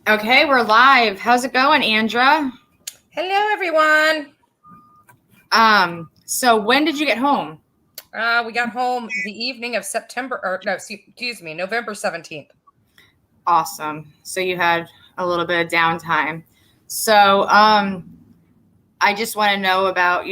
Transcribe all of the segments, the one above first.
Okay, we're live. How's it going, Andra? Hello, everyone. So when did you get home? We got home the evening of November 17th. Awesome. So you had a little bit of downtime. So, I just want to know about,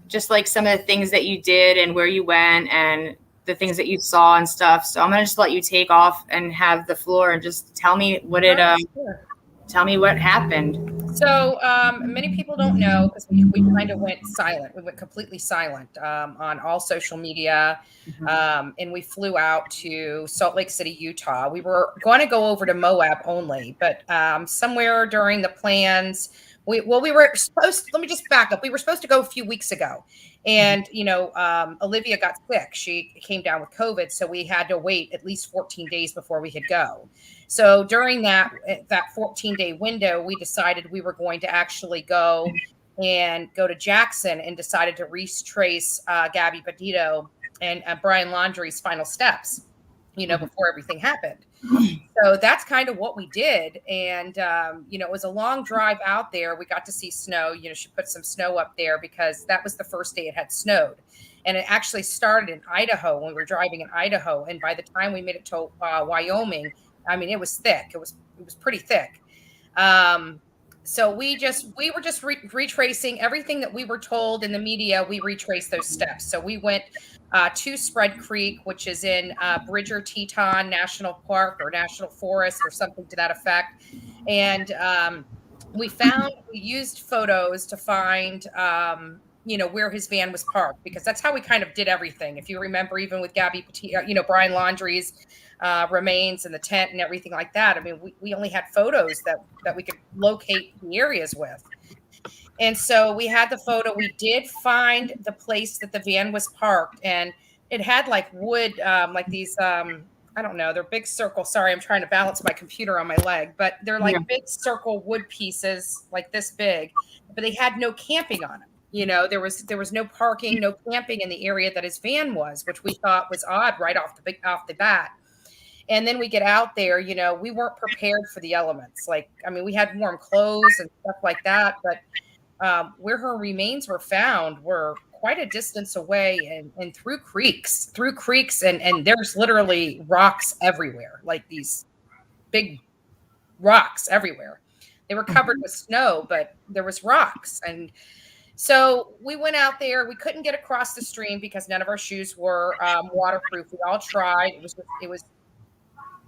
just like some of the things that you did and where you went and the things that you saw and stuff. So I'm gonna just let you take off and have the floor and just tell me Sure. tell me what happened. So many people don't know because we kind of went silent. We went completely silent on all social media. And we flew out to Salt Lake City, Utah. We were going to go over to Moab only, but somewhere during the plans, we were supposed, let me just back up. We were supposed to go a few weeks ago. And, Olivia got sick. She came down with COVID. So we had to wait at least 14 days before we could go. So during that 14-day window, we decided we were going to actually go to Jackson and decided to retrace Gabby Petito and Brian Laundrie's final steps, before everything happened. So that's kind of what we did. And, it was a long drive out there. We got to see snow. She put some snow up there because that was the first day it had snowed. And it actually started in Idaho when we were driving in Idaho. And by the time we made it to Wyoming, I mean, it was thick. It was pretty thick. So we were just retracing everything that we were told in the media. We retraced those steps. So we went to Spread Creek, which is in Bridger Teton National Park or National Forest or something to that effect. And we used photos to find, where his van was parked, because that's how we kind of did everything. If you remember, even with Gabby Petito, Brian Laundrie's remains and the tent and everything like that. I mean, we only had photos that we could locate the areas with. And so we had the photo. We did find the place that the van was parked, and it had like wood, like these, I don't know, they're big circle. Sorry, I'm trying to balance my computer on my leg, but they're like big circle wood pieces like this big, but they had no camping on them. There was no parking, no camping in the area that his van was, which we thought was odd right off the bat. And then we get out there, we weren't prepared for the elements. Like, I mean, we had warm clothes and stuff like that, but where her remains were found were quite a distance away and through creeks, and there's literally rocks everywhere, like these big rocks everywhere. They were covered with snow, but there was rocks. And so we went out there. We couldn't get across the stream because none of our shoes were waterproof. We all tried. It was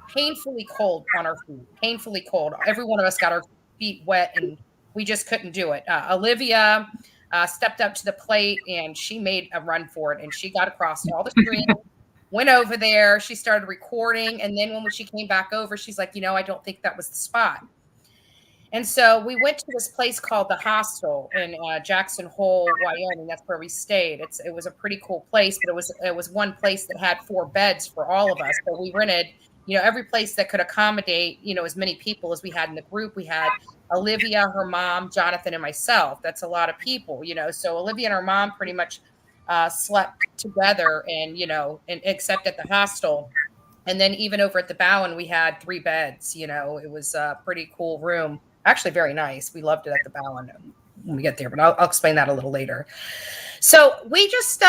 painfully cold on our feet, painfully cold. Every one of us got our feet wet and we just couldn't do it. Olivia stepped up to the plate and she made a run for it, and she got across all the stream, went over there. She started recording. And then when she came back over, she's like, I don't think that was the spot. And so we went to this place called the Hostel in Jackson Hole, Wyoming. That's where we stayed. It was a pretty cool place, but it was one place that had 4 beds for all of us. So we rented, every place that could accommodate, as many people as we had in the group. We had Olivia, her mom, Jonathan, and myself. That's a lot of people, So Olivia and her mom pretty much slept together, and except at the hostel. And then even over at the Bowen, we had 3 beds. It was a pretty cool room. Actually, very nice. We loved it at the Bowen when we get there, but I'll explain that a little later. So we just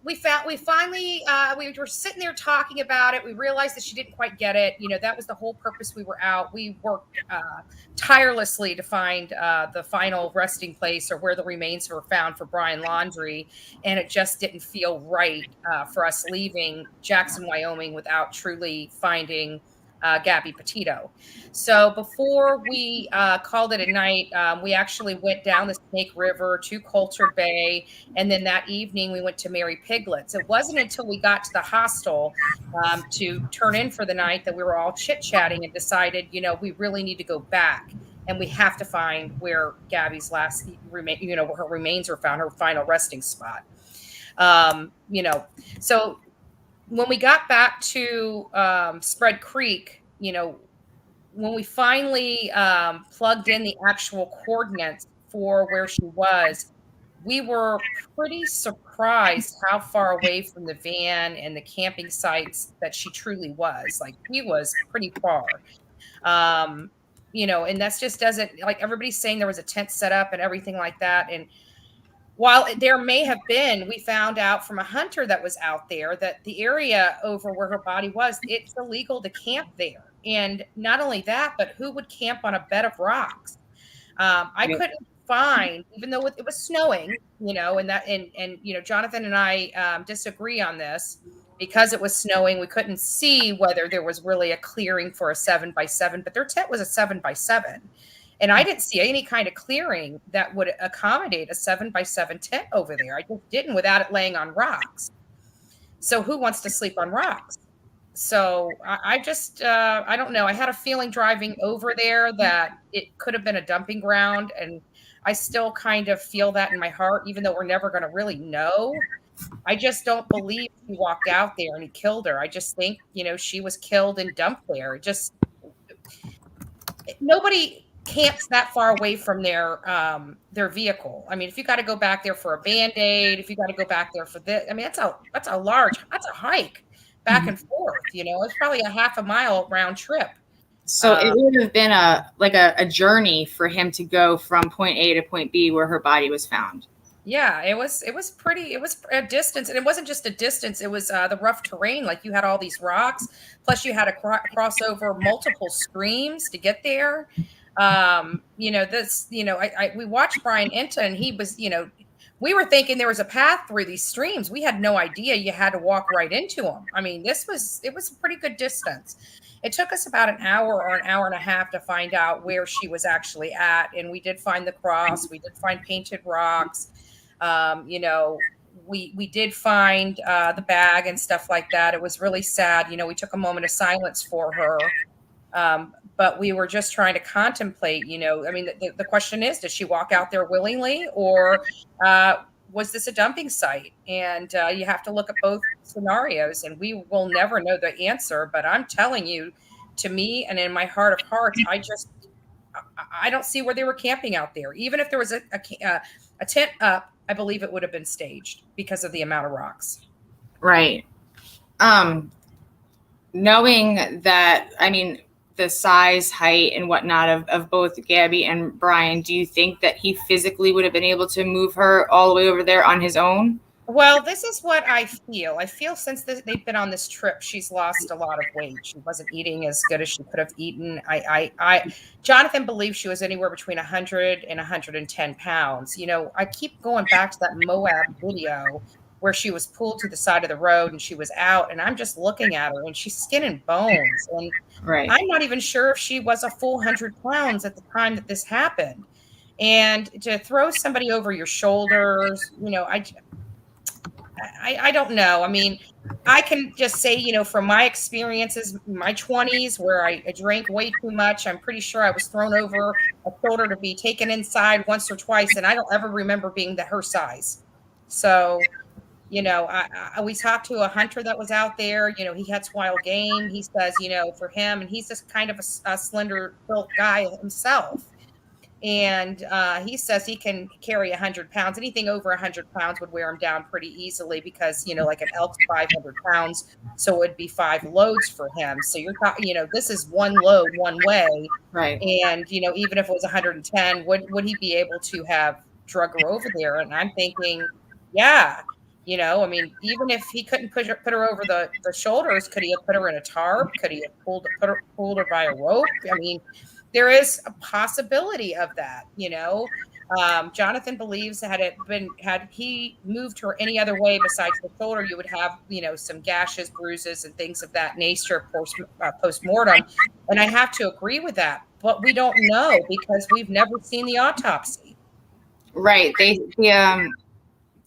we were sitting there talking about it. We realized that she didn't quite get it. That was the whole purpose we were out. We worked tirelessly to find the final resting place, or where the remains were found, for Brian Laundrie, and it just didn't feel right for us leaving Jackson, Wyoming, without truly finding Gabby Petito. So before we called it a night, we actually went down the Snake River to Coulter Bay, and then that evening we went to Mary Piglet's. It wasn't until we got to the hostel to turn in for the night that we were all chit-chatting and decided, we really need to go back, and we have to find where Gabby's where her remains were found, her final resting spot. So when we got back to Spread Creek, when we finally plugged in the actual coordinates for where she was, we were pretty surprised how far away from the van and the camping sites that she truly was. Like, she was pretty far. and that's just doesn't, like, everybody's saying there was a tent set up and everything like that. And while there may have been, we found out from a hunter that was out there that the area over where her body was, it's illegal to camp there. And not only that, but who would camp on a bed of rocks? I couldn't find, even though it was snowing, and Jonathan and I disagree on this because it was snowing. We couldn't see whether there was really a clearing for a 7x7, but their tent was a 7x7. And I didn't see any kind of clearing that would accommodate a 7x7 tent over there. I just didn't, without it laying on rocks. So who wants to sleep on rocks? So I don't know. I had a feeling driving over there that it could have been a dumping ground. And I still kind of feel that in my heart, even though we're never going to really know. I just don't believe he walked out there and he killed her. I just think, she was killed and dumped there. Nobody camps that far away from their vehicle. I mean, if you got to go back there for a Band-Aid, if you got to go back there for this, I mean, that's a hike back and forth, it's probably a half a mile round trip. So it would have been a journey for him to go from point A to point B where her body was found. Yeah, it was a distance, and it wasn't just a distance. It was the rough terrain. Like, you had all these rocks, plus you had to cross over multiple streams to get there. We watched Brian Enta, and he was, we were thinking there was a path through these streams. We had no idea you had to walk right into them. I mean, it was a pretty good distance. It took us about an hour or an hour and a half to find out where she was actually at. And we did find the cross. We did find painted rocks. We did find the bag and stuff like that. It was really sad. We took a moment of silence for her. But we were just trying to contemplate, I mean, the question is, did she walk out there willingly, or was this a dumping site? And you have to look at both scenarios, and we will never know the answer. But I'm telling you, to me, and in my heart of hearts, I don't see where they were camping out there. Even if there was a tent up, I believe it would have been staged because of the amount of rocks. Right. Knowing that, I mean, the size, height, and whatnot of both Gabby and Brian, do you think that he physically would have been able to move her all the way over there on his own? Well, this is what I feel. I feel since they've been on this trip, she's lost a lot of weight. She wasn't eating as good as she could have eaten. Jonathan believes she was anywhere between 100 and 110 pounds. I keep going back to that Moab video where she was pulled to the side of the road and she was out, and I'm just looking at her and she's skin and bones. And right. I'm not even sure if she was a full 100 pounds at the time that this happened. And to throw somebody over your shoulders, I don't know. I mean, I can just say, from my experiences, my 20s, where I drank way too much, I'm pretty sure I was thrown over a shoulder to be taken inside once or twice, and I don't ever remember being her size. So, we talked to a hunter that was out there. He had wild game. He says, for him, and he's just kind of a slender built guy himself. And he says he can carry 100 pounds. Anything over 100 pounds would wear him down pretty easily because, like an elk's 500 pounds. So it would be 5 loads for him. So you're talking, this is one load one way. Right. And, even if it was 110, would he be able to have drug her over there? And I'm thinking, yeah. I mean, even if he couldn't put her over the shoulders, could he have put her in a tarp? Could he have pulled her by a rope? I mean, there is a possibility of that, Jonathan believes had he moved her any other way besides the shoulder, you would have, some gashes, bruises, and things of that nature post-mortem. And I have to agree with that, but we don't know because we've never seen the autopsy. Right.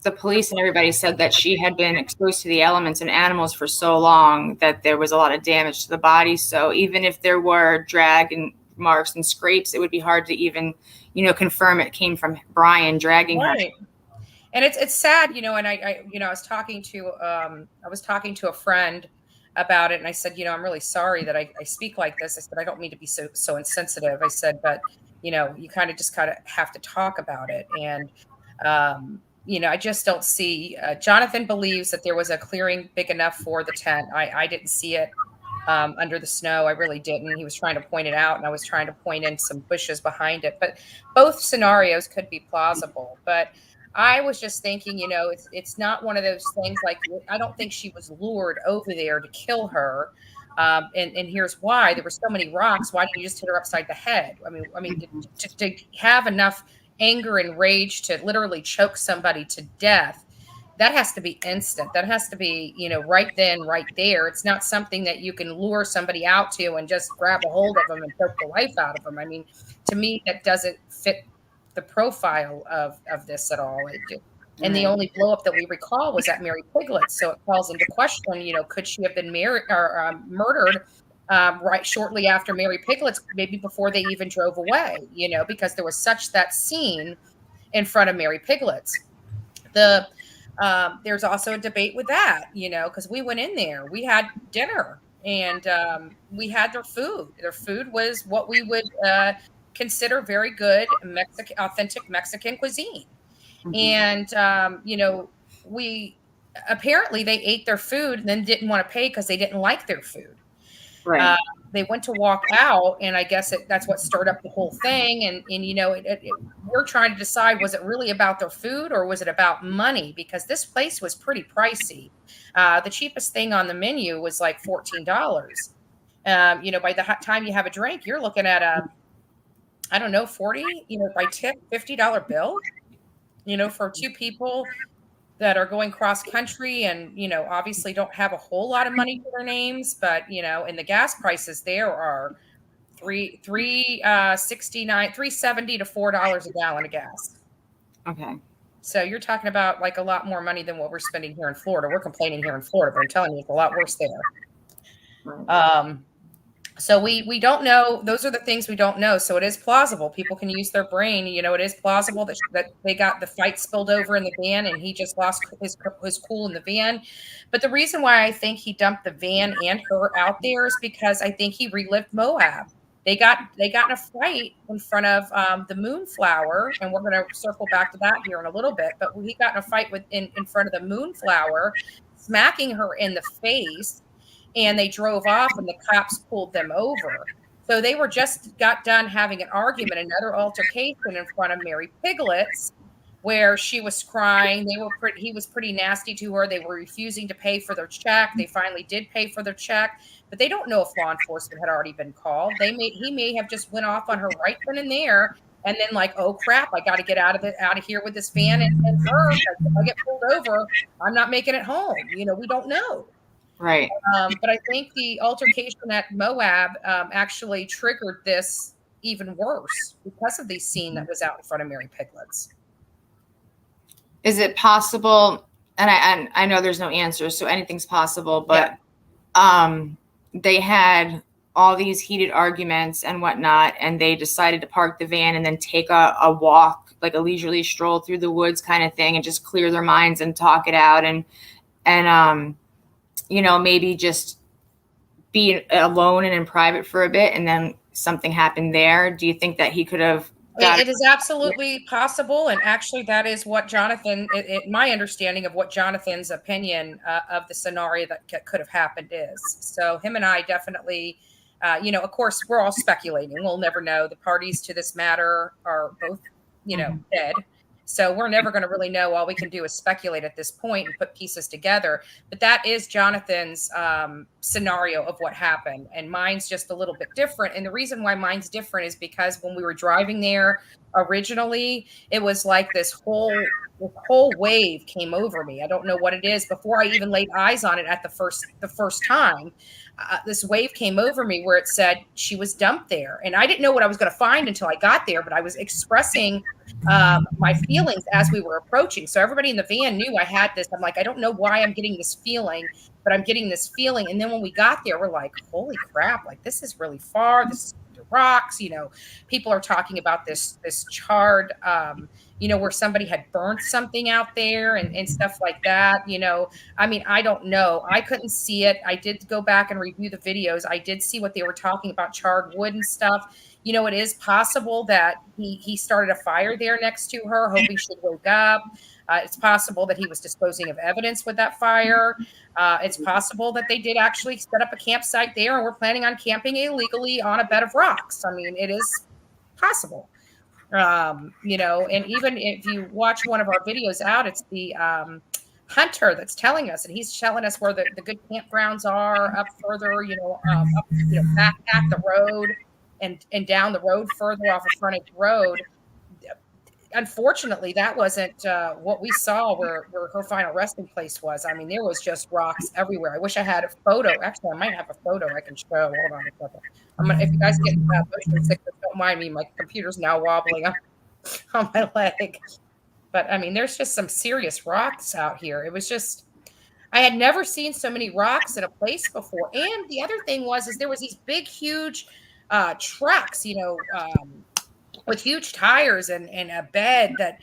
The police and everybody said that she had been exposed to the elements and animals for so long that there was a lot of damage to the body. So even if there were drag and marks and scrapes, it would be hard to even, confirm it came from Brian dragging her. And it's sad, and I was talking to a friend about it, and I said, I'm really sorry that I speak like this. I said, I don't mean to be so insensitive. I said, but you kind of have to talk about it. And I just don't see. Jonathan believes that there was a clearing big enough for the tent. I didn't see it. under the snow. I really didn't. He was trying to point it out, and I was trying to point in some bushes behind it. But both scenarios could be plausible. But I was just thinking, it's not one of those things like, I don't think she was lured over there to kill her. And here's why: there were so many rocks. Why didn't you just hit her upside the head? I mean, to have enough anger and rage to literally choke somebody to death, that has to be instant. That has to be, right then, right there. It's not something that you can lure somebody out to and just grab a hold of them and choke the life out of them. I mean, to me, that doesn't fit the profile of this at all. And the only blow up that we recall was at Mary Piglet's. So it calls into question, could she have been married or murdered right shortly after Mary Piglet's, maybe before they even drove away, because there was such that scene in front of Mary Piglet's. There's also a debate with that, because we went in there, we had dinner, and we had their food. Their food was what we would consider very good authentic Mexican cuisine. And, we apparently they ate their food and then didn't want to pay because they didn't like their food. Right. They went to walk out, and I guess that's what stirred up the whole thing. And we're trying to decide, was it really about their food or was it about money? Because this place was pretty pricey. The cheapest thing on the menu was like $14. By the time you have a drink, you're looking at I don't know, 40, by tip, $50 bill, for two people that are going cross country and, obviously don't have a whole lot of money for their names, but, and the gas prices there are $3.69, $3.70 to $4 a gallon of gas. Okay. So you're talking about like a lot more money than what we're spending here in Florida. We're complaining here in Florida, but I'm telling you, it's a lot worse there. Right. So we don't know. Those are the things we don't know. So it is plausible. People can use their brain. It is plausible that they got the fight spilled over in the van and he just lost his cool in the van. But the reason why I think he dumped the van and her out there is because I think he relived Moab. They got in a fight in front of the Moonflower, and we're going to circle back to that here in a little bit. But he got in a fight in front of the Moonflower, smacking her in the face. And they drove off and the cops pulled them over. So they got done having an argument, another altercation in front of Mary Piglet's, where she was crying. He was pretty nasty to her. They were refusing to pay for their check. They finally did pay for their check, but they don't know if law enforcement had already been called. He may have just went off on her right then and there. And then like, oh crap, I got to get out of here with this van and her. If I get pulled over, I'm not making it home. We don't know. Right. But I think the altercation at Moab actually triggered this even worse because of the scene that was out in front of Mary Piglet's. Is it possible? And I know there's no answer, so anything's possible. But they had all these heated arguments and whatnot, and they decided to park the van and then take a walk, like a leisurely stroll through the woods kind of thing, and just clear their minds and talk it out, and maybe just be alone and in private for a bit, and then something happened there. Do you think that he could have? It is absolutely possible, and actually, that is what Jonathan. My understanding of what Jonathan's opinion of the scenario that could have happened is. So him and I definitely, of course, we're all speculating. We'll never know. The parties to this matter are both, dead. So we're never going to really know. All we can do is speculate at this point and put pieces together. But that is Jonathan's scenario of what happened. And mine's just a little bit different. And the reason why mine's different is because when we were driving there originally, it was like this whole wave came over me. I don't know what it is. Before I even laid eyes on it at the first time, this wave came over me where it said she was dumped there. And I didn't know what I was going to find until I got there, but I was expressing my feelings as we were approaching. So everybody in the van knew I had this. I'm like, I don't know why I'm getting this feeling, but I'm getting this feeling. And then when we got there, we're like, holy crap, like this is really far. This is the rocks, people are talking about this charred, where somebody had burnt something out there and stuff like that. I don't know. I couldn't see it. I did go back and review the videos. I did see what they were talking about, charred wood and stuff. It is possible that he started a fire there next to her, hoping she'd wake up. It's possible that he was disposing of evidence with that fire. It's possible that they did actually set up a campsite there and were planning on camping illegally on a bed of rocks. I mean, it is possible. You know, and even if you watch one of our videos out, it's the hunter that's telling us, and he's telling us where the good campgrounds are up further, up, back the road and down the road further off a frontage road. Unfortunately, that wasn't what we saw where her final resting place was. I mean, there was just rocks everywhere. I wish I had a photo. Actually, I might have a photo I can show. Hold on a second. If you guys get motion sickness, don't mind me. My computer's now wobbling on my leg. But I mean, there's just some serious rocks out here. It was just, I had never seen so many rocks in a place before. And the other thing is there was these big, huge trucks, with huge tires and a bed that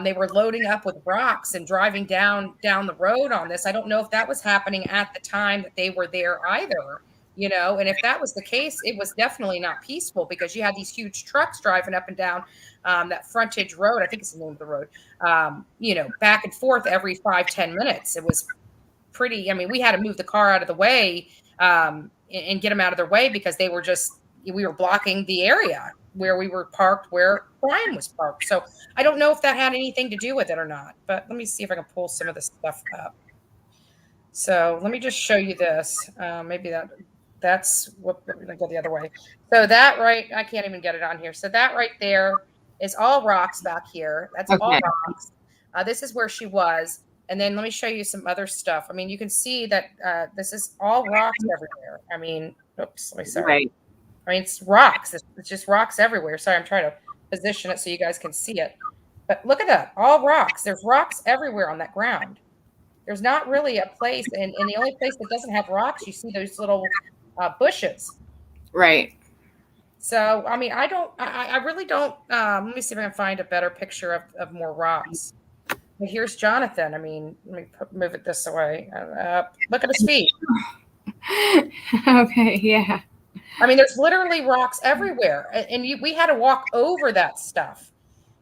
they were loading up with rocks and driving down the road on this. I don't know if that was happening at the time that they were there either, and if that was the case, it was definitely not peaceful because you had these huge trucks driving up and down that frontage road. I think it's the name of the road, back and forth every 5-10 minutes. It was pretty, I mean, we had to move the car out of the way and get them out of their way because we were blocking the area where we were parked, where Brian was parked. So I don't know if that had anything to do with it or not, but let me see if I can pull some of this stuff up. So let me just show you this. Maybe that's what we're going to go the other way. So that I can't even get it on here. So that right there is all rocks back here. That's okay. All rocks. This is where she was. And then let me show you some other stuff. I mean, you can see that this is all rocks everywhere. I mean, oops, let me sorry. Right. I mean, it's rocks. It's just rocks everywhere. Sorry, I'm trying to position it so you guys can see it. But look at that. All rocks. There's rocks everywhere on that ground. There's not really a place. And the only place that doesn't have rocks, you see those little bushes. Right. So, I mean, I really don't. Let me see if I can find a better picture of more rocks. But here's Jonathan. I mean, let me move it this way. Look at his feet. Okay, yeah. I mean, there's literally rocks everywhere, and we had to walk over that stuff.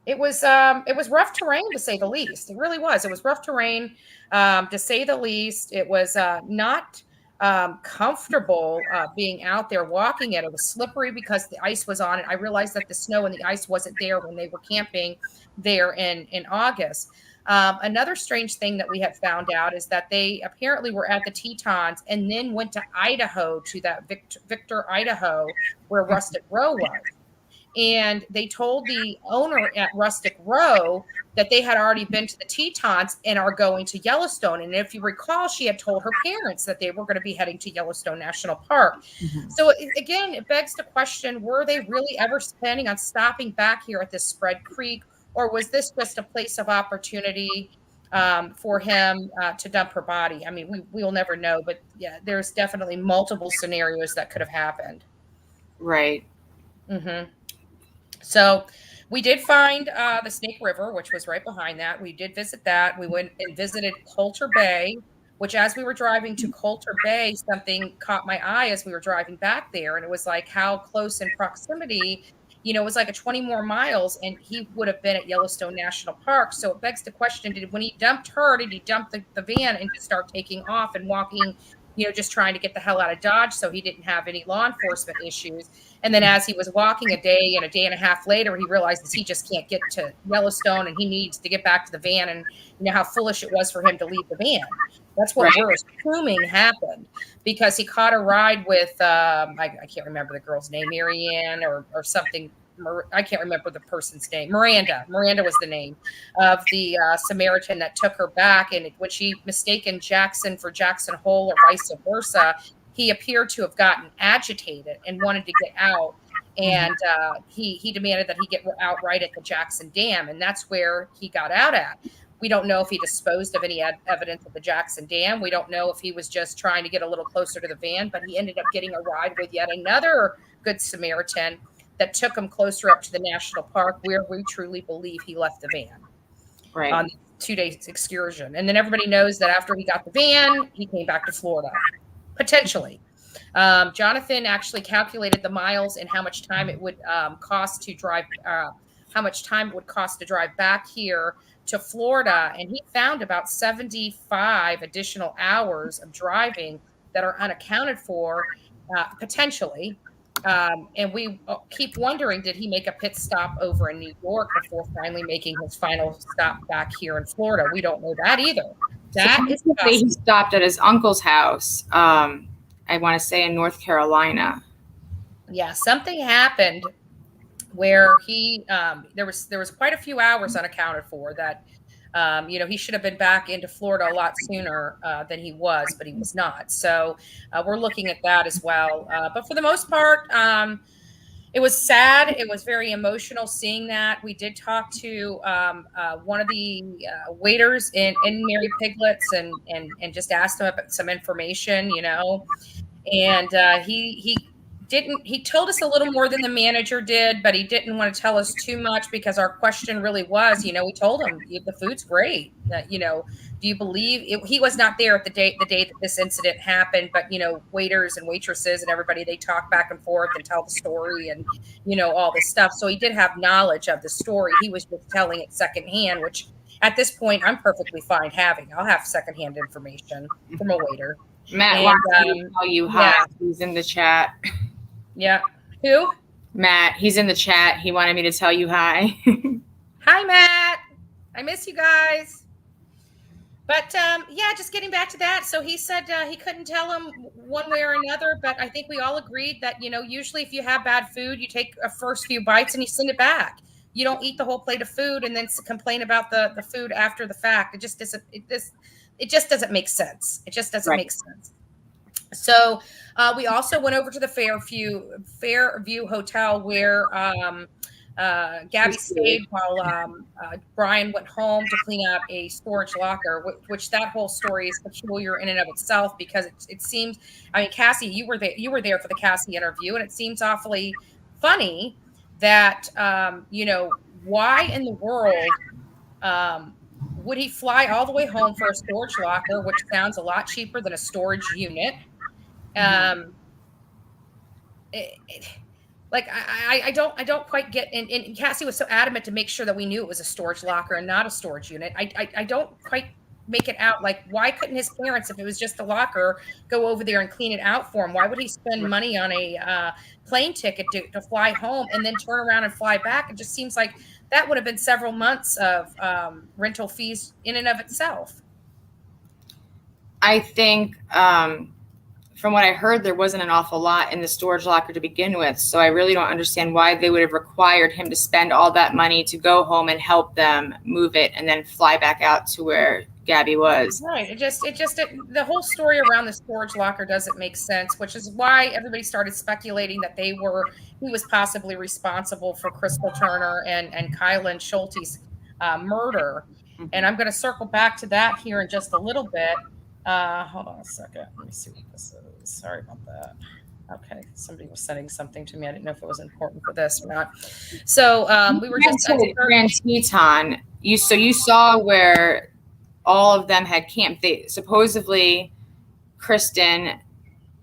It was rough terrain to say the least. It really was. It was rough terrain to say the least. It was not comfortable being out there walking it. It was slippery because the ice was on it. I realized that the snow and the ice wasn't there when they were camping there in August. Another strange thing that we had found out is that they apparently were at the Tetons and then went to Idaho, to that Victor, Idaho, where Rustic Row was. And they told the owner at Rustic Row that they had already been to the Tetons and are going to Yellowstone. And if you recall, she had told her parents that they were going to be heading to Yellowstone National Park. Mm-hmm. So again, it begs the question, were they really ever planning on stopping back here at this Spread Creek? Or was this just a place of opportunity for him to dump her body? I mean, we will never know, but yeah, there's definitely multiple scenarios that could have happened. Right. Mm-hmm. So we did find the Snake River, which was right behind that. We did visit that. We went and visited Coulter Bay, which as we were driving to Coulter Bay, something caught my eye as we were driving back there. And it was like how close in proximity, it was like 20 more miles and he would have been at Yellowstone National Park. So it begs the question, when he dumped her, did he dump the van and just start taking off and walking, just trying to get the hell out of Dodge so he didn't have any law enforcement issues? And then as he was walking a day and a half later, he realizes he just can't get to Yellowstone and he needs to get back to the van, and how foolish it was for him to leave the van. That's what we're assuming happened, because he caught a ride with, I can't remember the girl's name, Marianne or something. I can't remember the person's name. Miranda was the name of the Samaritan that took her back. And when she mistaken Jackson for Jackson Hole or vice versa, he appeared to have gotten agitated and wanted to get out. And he demanded that he get out right at the Jackson Dam. And that's where he got out at. We don't know if he disposed of any evidence of the Jackson Dam. We don't know if he was just trying to get a little closer to the van, but he ended up getting a ride with yet another Good Samaritan that took him closer up to the national park, where we truly believe he left the van on the 2-day excursion. And then everybody knows that after he got the van, he came back to Florida, potentially. Jonathan actually calculated the miles and how much time it would cost to drive back here to Florida, and he found about 75 additional hours of driving that are unaccounted for, potentially. And we keep wondering, did he make a pit stop over in New York before finally making his final stop back here in Florida? We don't know that either. That is possible. He stopped at his uncle's house. I want to say in North Carolina. Yeah, something happened where he there was quite a few hours unaccounted for that. He should have been back into Florida a lot sooner than he was, but he was not. So we're looking at that as well. But for the most part, it was sad. It was very emotional seeing that. We did talk to one of the waiters in Mary Piglets and just asked him about some information, and he told us a little more than the manager did, but he didn't want to tell us too much because our question really was, we told him the food's great. Do you believe he was not there at the day that this incident happened, but waiters and waitresses and everybody, they talk back and forth and tell the story and all this stuff. So he did have knowledge of the story. He was just telling it secondhand, which at this point I'm perfectly fine having. I'll have secondhand information from a waiter. Matt wants me to tell you hi. Yeah. He's in the chat. Yeah. Who? Matt. He's in the chat. He wanted me to tell you hi. Hi, Matt. I miss you guys. But just getting back to that. So he said he couldn't tell him one way or another, but I think we all agreed that, usually if you have bad food, you take a first few bites and you send it back. You don't eat the whole plate of food and then complain about the food after the fact. It just doesn't make sense. It just doesn't make sense. So we also went over to the Fairview Hotel where Gabby stayed while Brian went home to clean up a storage locker, which that whole story is peculiar in and of itself because it seems, Cassie, you were there for the Cassie interview, and it seems awfully funny that, why in the world would he fly all the way home for a storage locker, which sounds a lot cheaper than a storage unit? I don't quite get, and Cassie was so adamant to make sure that we knew it was a storage locker and not a storage unit. I don't quite make it out. Like, why couldn't his parents, if it was just a locker, go over there and clean it out for him? Why would he spend money on a plane ticket to fly home and then turn around and fly back? It just seems like that would have been several months of rental fees in and of itself. I think from what I heard, there wasn't an awful lot in the storage locker to begin with. So I really don't understand why they would have required him to spend all that money to go home and help them move it and then fly back out to where Gabby was. Right. The whole story around the storage locker doesn't make sense, which is why everybody started speculating that he was possibly responsible for Crystal Turner and Kylan Schulte's murder. Mm-hmm. And I'm going to circle back to that here in just a little bit. Hold on a second. Let me see what this is. Sorry about that. Okay, somebody was sending something to me. I didn't know if it was important for this or not. So we were just Grand Teton. You saw where all of them had camped. They supposedly Kristen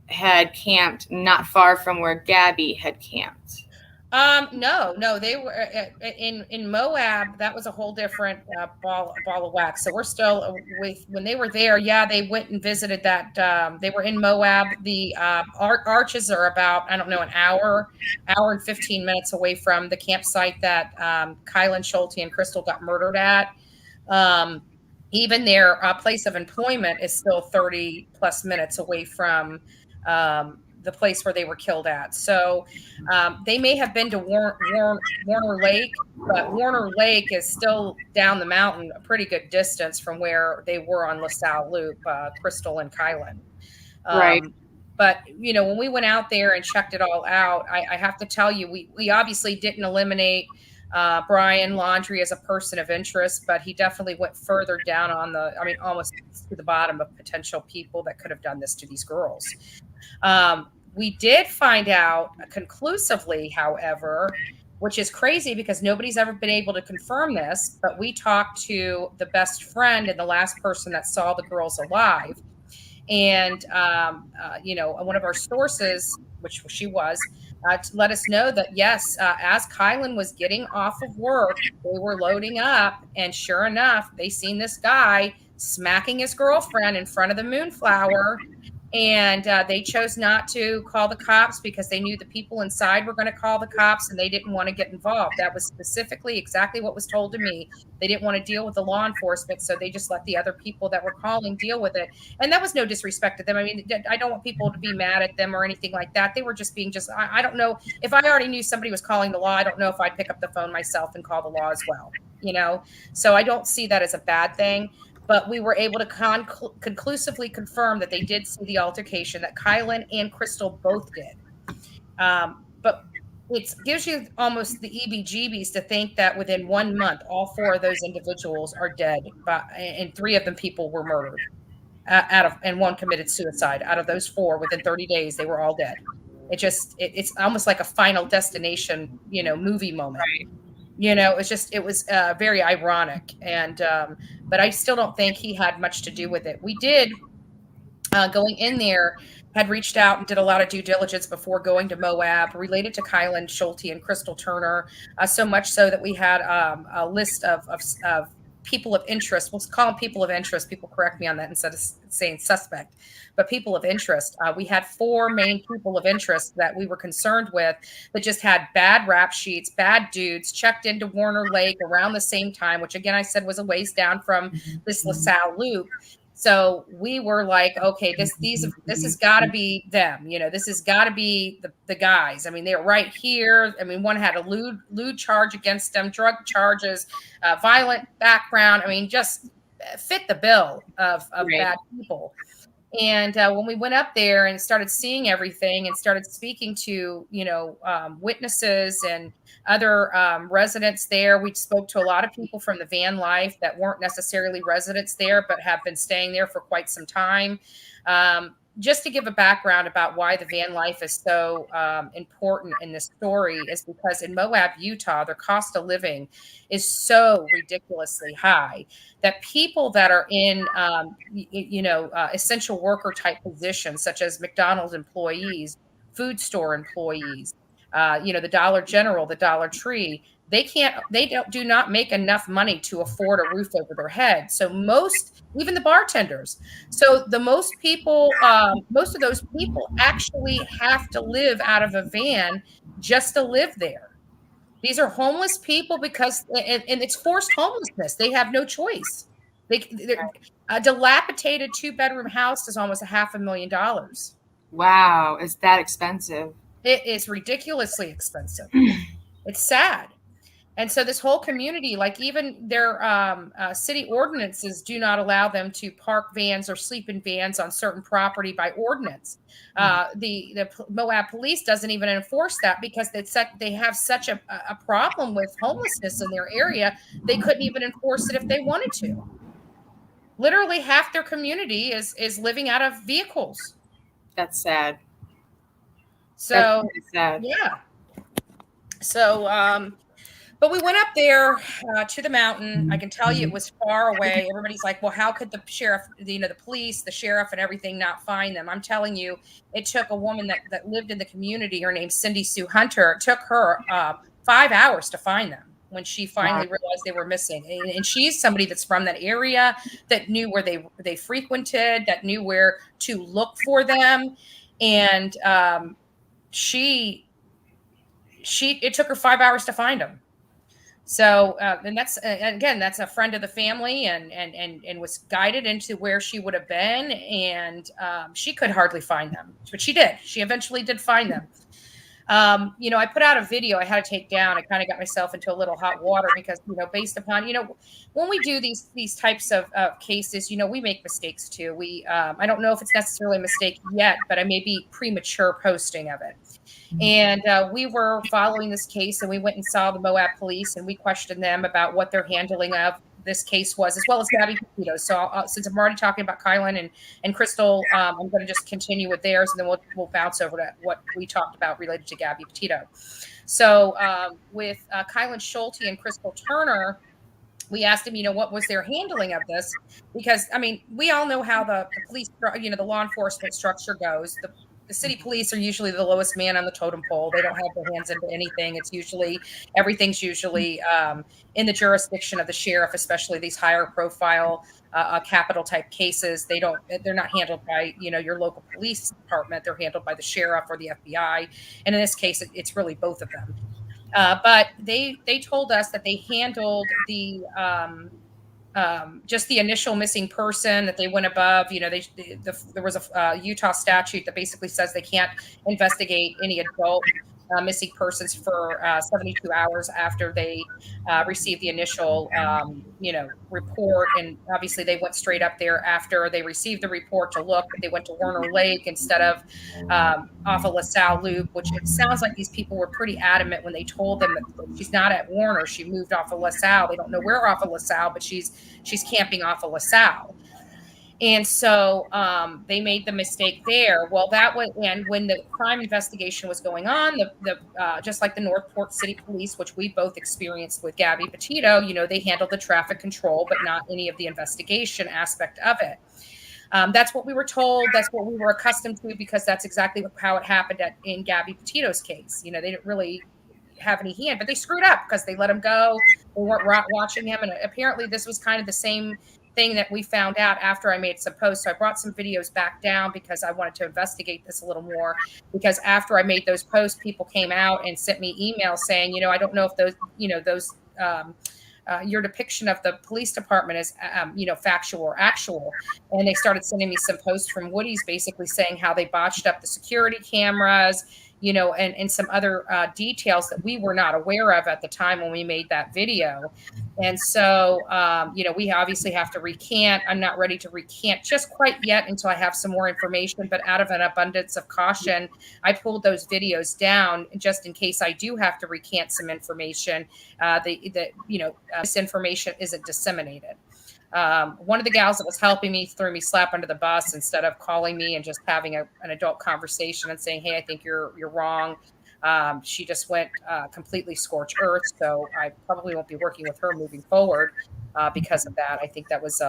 had camped not far from where Gabby had camped. No, they were in Moab. That was a whole different ball of wax. So we're still when they were there. Yeah, they went and visited that. They were in Moab. The arches are about, an hour and 15 minutes away from the campsite that Kylan Schulte and Crystal got murdered at. Even their place of employment is still 30 plus minutes away from the place where they were killed at. So they may have been to Warner Lake, but Warner Lake is still down the mountain, a pretty good distance from where they were on LaSalle Loop, Crystal and Kylan. Right. But, when we went out there and checked it all out, I have to tell you, we obviously didn't eliminate Brian Laundrie as a person of interest, but he definitely went further down on almost to the bottom of potential people that could have done this to these girls. We did find out conclusively, however, which is crazy because nobody's ever been able to confirm this, but we talked to the best friend and the last person that saw the girls alive. And, one of our sources, which she was, to let us know that, yes, as Kylan was getting off of work, they were loading up, and sure enough, they seen this guy smacking his girlfriend in front of the Moonflower. And they chose not to call the cops because they knew the people inside were going to call the cops, and they didn't want to get involved. That was specifically exactly what was told to me. They didn't want to deal with the law enforcement, so they just let the other people that were calling deal with it. And that was no disrespect to them. I mean, I don't want people to be mad at them or anything like that. They were just being I don't know. If I already knew somebody was calling the law, I don't know if I'd pick up the phone myself and call the law as well, you know? So I don't see that as a bad thing. But we were able to conclusively confirm that they did see the altercation, that Kylan and Crystal both did. But it gives you almost the EBGBs to think that within 1 month, all 4 of those individuals are dead, and 3 of them people were murdered, and 1 committed suicide. Out of those 4, within 30 days, they were all dead. It's almost like a Final Destination, movie moment. Right. It was very ironic. And but I still don't think he had much to do with it. We did, going in there, had reached out and did a lot of due diligence before going to Moab related to Kylan Schulte and Crystal Turner, so much so that we had a list of people of interest. We'll call them people of interest. People correct me on that instead of saying suspect, but people of interest. We had 4 main people of interest that we were concerned with that just had bad rap sheets, bad dudes, checked into Warner Lake around the same time, which again, I said was a ways down from this LaSalle loop. So we were like, okay, this has got to be them. This has got to be the guys. I mean, they're right here. I mean, one had a lewd charge against them, drug charges, violent background. I mean, just fit the bill of Right. bad people. And when we went up there and started seeing everything and started speaking to, witnesses and other residents there, we spoke to a lot of people from the van life that weren't necessarily residents there, but have been staying there for quite some time. Just to give a background about why the van life is so important in this story is because in Moab, Utah, their cost of living is so ridiculously high that people that are in, essential worker type positions, such as McDonald's employees, food store employees, the Dollar General, the Dollar Tree, they do not make enough money to afford a roof over their head. So even the bartenders. So most of those people actually have to live out of a van just to live there. These are homeless people because, and it's forced homelessness. They have no choice. A dilapidated 2-bedroom house is almost $500,000. Wow. Is that expensive? It is ridiculously expensive. It's sad. And so this whole community, like even their city ordinances do not allow them to park vans or sleep in vans on certain property by ordinance. The Moab police doesn't even enforce that because they have such a problem with homelessness in their area. They couldn't even enforce it if they wanted to. Literally half their community is living out of vehicles. That's sad. So That's really sad. yeah. So but we went up there to the mountain. I can tell you it was far away. Everybody's like, well, how could the sheriff, the police, the sheriff and everything not find them? I'm telling you, it took a woman that lived in the community. Her name's Cindy Sue Hunter. It took her 5 hours to find them when she finally realized they were missing. And she's somebody that's from that area, that knew where they frequented, that knew where to look for them. And it took her 5 hours to find them. So, and that's, again, that's a friend of the family and was guided into where she would have been. And she could hardly find them, but she did. She eventually did find them. I put out a video I had to take down. I kind of got myself into a little hot water because, based upon, when we do these types of cases, we make mistakes too. I don't know if it's necessarily a mistake yet, but I may be premature posting of it. And we were following this case, and we went and saw the Moab police, and we questioned them about what their handling of this case was, as well as Gabby Petito. So since I'm already talking about Kylan and Crystal, I'm going to just continue with theirs, and then we'll bounce over to what we talked about related to Gabby Petito. So with Kylan Schulte and Crystal Turner, we asked him, what was their handling of this? Because, we all know how the police, the law enforcement structure goes. the city police are usually the lowest man on the totem pole. They don't have their hands into anything. It's usually everything's usually in the jurisdiction of the sheriff, especially these higher profile capital type cases. They're not handled by, your local police department. They're handled by the sheriff or the FBI. And in this case, it's really both of them. But they told us that they handled the just the initial missing person, that they went above. There was a Utah statute that basically says they can't investigate any adult missing persons for 72 hours after they received the initial, report. And obviously they went straight up there after they received the report to look, but they went to Warner Lake instead of off of LaSalle Loop, which it sounds like these people were pretty adamant when they told them that she's not at Warner. She moved off of LaSalle. They don't know where off of LaSalle, but she's camping off of LaSalle. And so they made the mistake there. Well, and when the crime investigation was going on, just like the Northport City Police, which we both experienced with Gabby Petito, they handled the traffic control, but not any of the investigation aspect of it. That's what we were told. That's what we were accustomed to, because that's exactly how it happened in Gabby Petito's case. They didn't really have any hand, but they screwed up because they let him go. They weren't watching him. And apparently this was kind of the same thing that we found out after I made some posts. So I brought some videos back down because I wanted to investigate this a little more, because after I made those posts, people came out and sent me emails saying, I don't know if those your depiction of the police department is, factual or actual. And they started sending me some posts from Woody's basically saying how they botched up the security cameras, and some other details that we were not aware of at the time when we made that video. And so, we obviously have to recant. I'm not ready to recant just quite yet until I have some more information, but out of an abundance of caution, I pulled those videos down just in case I do have to recant some information, this information isn't disseminated. One of the gals that was helping me threw me slap under the bus instead of calling me and just having an adult conversation and saying, hey, I think you're wrong. She just went completely scorched earth. So I probably won't be working with her moving forward because of that. I think that was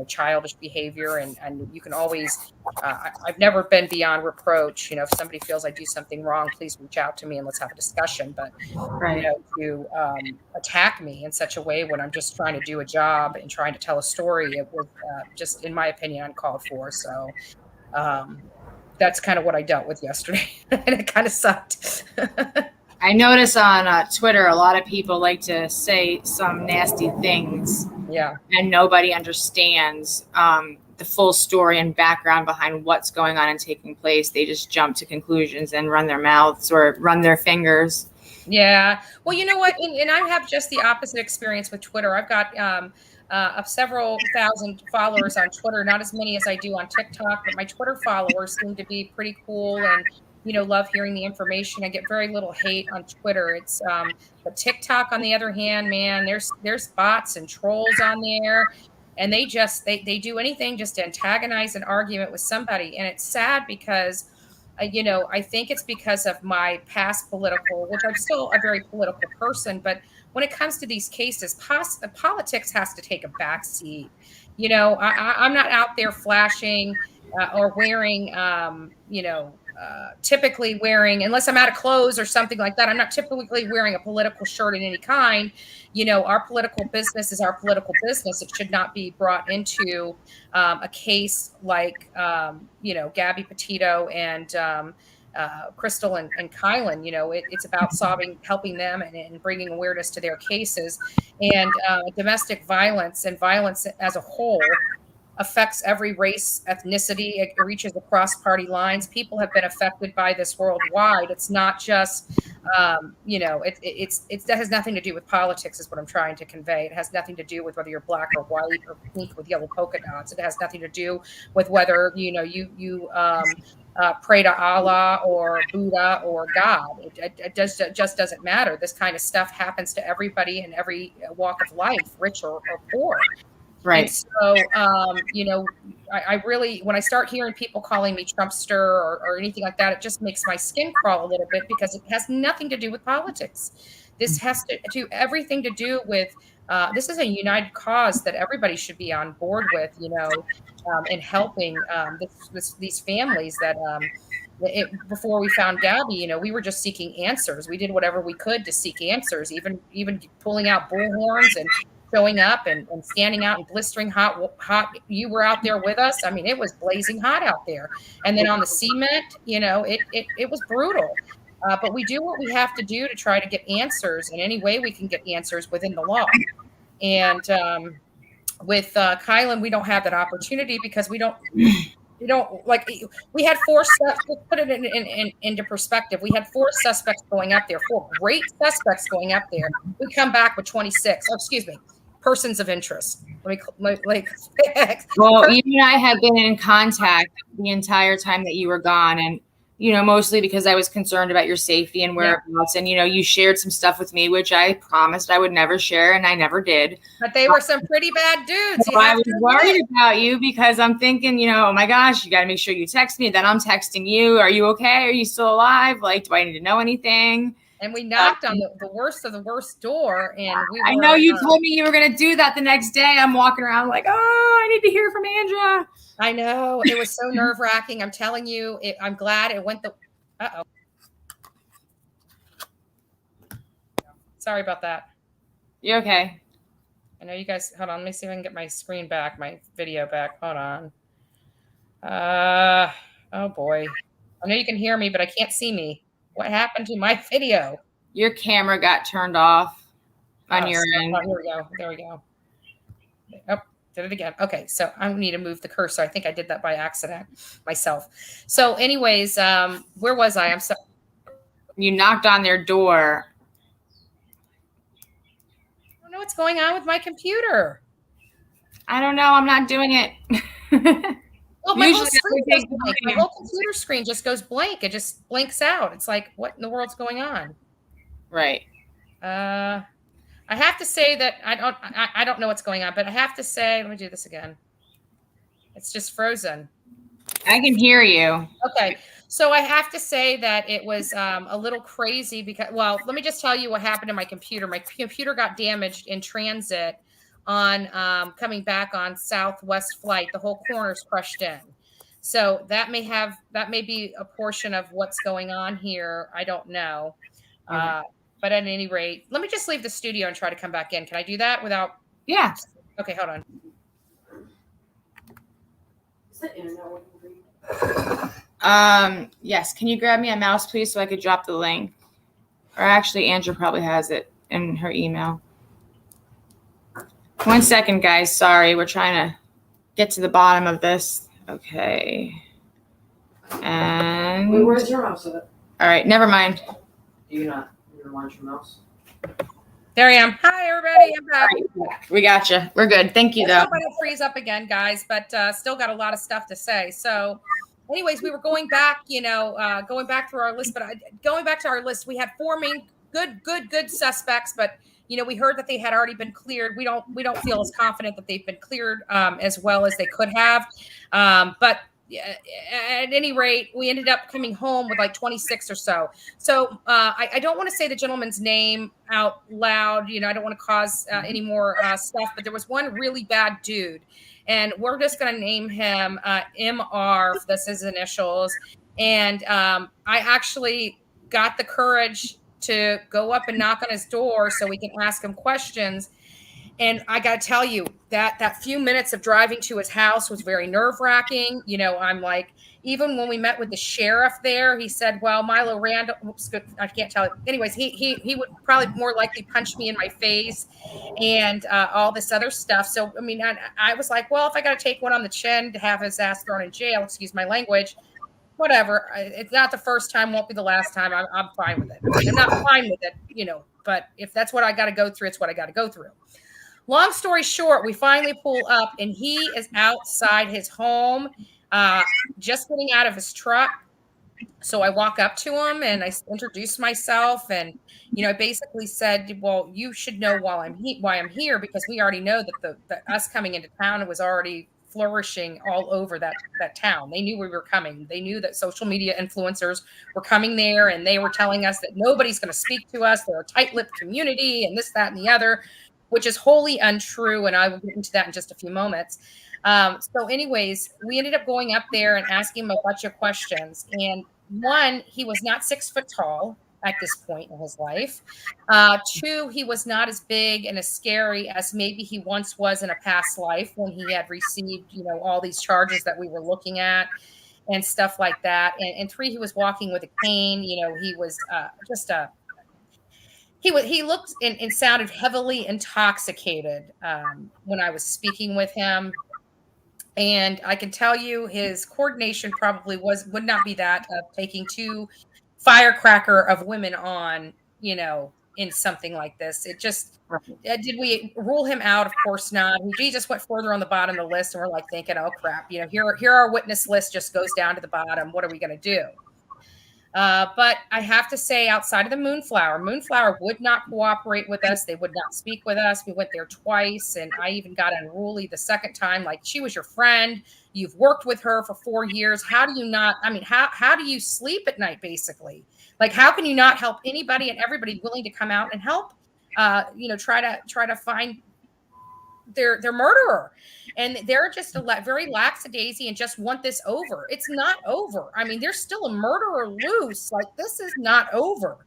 childish behavior, and you can always, I've never been beyond reproach. If somebody feels I do something wrong, please reach out to me and let's have a discussion. But, to attack me in such a way when I'm just trying to do a job and trying to tell a story, it was just, in my opinion, uncalled for. So, that's kind of what I dealt with yesterday, and it kind of sucked. I notice on Twitter, a lot of people like to say some nasty things. Yeah. And nobody understands the full story and background behind what's going on and taking place. They just jump to conclusions and run their mouths or run their fingers. Yeah. Well, you know what? And I have just the opposite experience with Twitter. I've got several thousand followers on Twitter, not as many as I do on TikTok, but my Twitter followers seem to be pretty cool and, love hearing the information. I get very little hate on Twitter. It's but TikTok, on the other hand, man, there's bots and trolls on there, and they do anything just to antagonize an argument with somebody. And it's sad because I think it's because of my past political, which I'm still a very political person, but when it comes to these cases, politics has to take a back seat. I'm not out there flashing or wearing, typically wearing, unless I'm out of clothes or something like that, I'm not typically wearing a political shirt in any kind. Our political business is our political business. It should not be brought into a case like, Gabby Petito and Crystal and Kylan. It's about helping them and bringing awareness to their cases. And domestic violence and violence as a whole affects every race, ethnicity. It reaches across party lines. People have been affected by this worldwide. It's not just, that has nothing to do with politics, is what I'm trying to convey. It has nothing to do with whether you're black or white or pink with yellow polka dots. It has nothing to do with whether, you pray to Allah or Buddha or God. It just doesn't matter. This kind of stuff happens to everybody in every walk of life, rich or poor. Right. And so, I really, when I start hearing people calling me Trumpster or anything like that, it just makes my skin crawl a little bit, because it has nothing to do with politics. This has to do everything to do with, this is a united cause that everybody should be on board with, in helping these families that, before we found Gabby, we were just seeking answers. We did whatever we could to seek answers, even pulling out bullhorns and showing up and standing out in blistering hot. You were out there with us. I mean, it was blazing hot out there. And then on the cement, it was brutal. But we do what we have to do to try to get answers in any way we can get answers within the law. And with Kylan, we don't have that opportunity because we don't like. We had 4 suspects. Let's put it into perspective. We had 4 suspects going up there, 4 great suspects going up there. We come back with 26. Oh, excuse me, persons of interest. Well, you and I have been in contact the entire time that you were gone, and mostly because I was concerned about your safety and whereabouts. And, you shared some stuff with me, which I promised I would never share, and I never did. But they were some pretty bad dudes. So I was worried about you because I'm thinking, oh my gosh, you got to make sure you text me. Then I'm texting you. Are you okay? Are you still alive? Like, do I need to know anything? And we knocked on the worst of the worst door. And I know you told me you were going to do that the next day. I'm walking around like, oh, I need to hear from Andra. I know. It was so nerve-wracking. I'm telling you, I'm glad it went uh-oh. Sorry about that. You okay? I know you guys, hold on. Let me see if I can get my screen back, my video back. Hold on. Oh boy. I know you can hear me, but I can't see me. What happened to my video? Your camera got turned off on your end. Here we go. There we go. Oh, did it again. Okay, so I need to move the cursor. I think I did that by accident myself. So anyways, where was I? I'm sorry. You knocked on their door. I don't know what's going on with my computer. I don't know. I'm not doing it. Well, my whole computer screen just goes blank. It just blinks out. It's like, what in the world's going on? Right. I have to say that I don't know what's going on, but I have to say, let me do this again. It's just frozen. I can hear you. Okay. So I have to say that it was a little crazy because, well, let me just tell you what happened to my computer. My computer got damaged in transit on coming back on Southwest flight. The whole corner's crushed in. So that may be a portion of what's going on here. I don't know. But at any rate, let me just leave the studio and try to come back in. Can I do that without? Yeah. Okay, hold on. Is that internet working for you? Yes. Can you grab me a mouse, please, so I could drop the link? Or actually, Andra probably has it in her email. 1 second, guys. Sorry, we're trying to get to the bottom of this. Okay. And Wait, where's your mouse? All right, never mind. Do you not want your mouse? There I am. Hi, everybody. I'm back. We got you. We're good. Thank you, though. I hope I don't freeze up again, guys, but still got a lot of stuff to say. So anyways, we were going back, going back through our list, but going back to our list, we had 4 main good suspects, but we heard that they had already been cleared. We don't feel as confident that they've been cleared as well as they could have. But at any rate, we ended up coming home with like 26 or so. So I don't want to say the gentleman's name out loud. I don't want to cause any more stuff, but there was one really bad dude. And we're just going to name him MR. That's his initials. And I actually got the courage to go up and knock on his door so we can ask him questions. And I got to tell you that few minutes of driving to his house was very nerve-wracking. I'm like, even when we met with the sheriff there, he said, well, Milo Randall, I can't tell you. Anyways, he would probably more likely punch me in my face and all this other stuff. So, I mean, I was like, well, if I got to take one on the chin to have his ass thrown in jail, excuse my language, whatever. It's not the first time, won't be the last time. I'm fine with it. I'm not fine with it, but if that's what I got to go through, it's what I got to go through. Long story short, we finally pull up and he is outside his home, just getting out of his truck. So I walk up to him and I introduce myself and, I basically said, well, you should know why I'm here, because we already know that us coming into town, it was already flourishing all over that town. They knew we were coming. They knew that social media influencers were coming there, and they were telling us that nobody's going to speak to us. They're a tight-lipped community and this, that, and the other, which is wholly untrue. And I will get into that in just a few moments. So anyways, we ended up going up there and asking him a bunch of questions. And one, he was not 6 foot tall at this point in his life. Two, he was not as big and as scary as maybe he once was in a past life when he had received, all these charges that we were looking at and stuff like that. And three, he was walking with a cane. He was just a he looked and sounded heavily intoxicated when I was speaking with him. And I can tell you his coordination probably would not be that of taking 2 firecracker of women on, in something like this. It just, did we rule him out? Of course not. He just went further on the bottom of the list, and we're like thinking, oh crap, here our witness list just goes down to the bottom. What are we going to do? But I have to say, outside of the Moonflower would not cooperate with us. They would not speak with us. We went there twice, and I even got unruly the second time. Like, she was your friend. You've worked with her for 4 years. How do you not? I mean, how do you sleep at night? Basically, like, how can you not help anybody and everybody willing to come out and help? Try to find their murderer. And they're just very lackadaisy and just want this over. It's not over. I mean, there's still a murderer loose. Like, this is not over.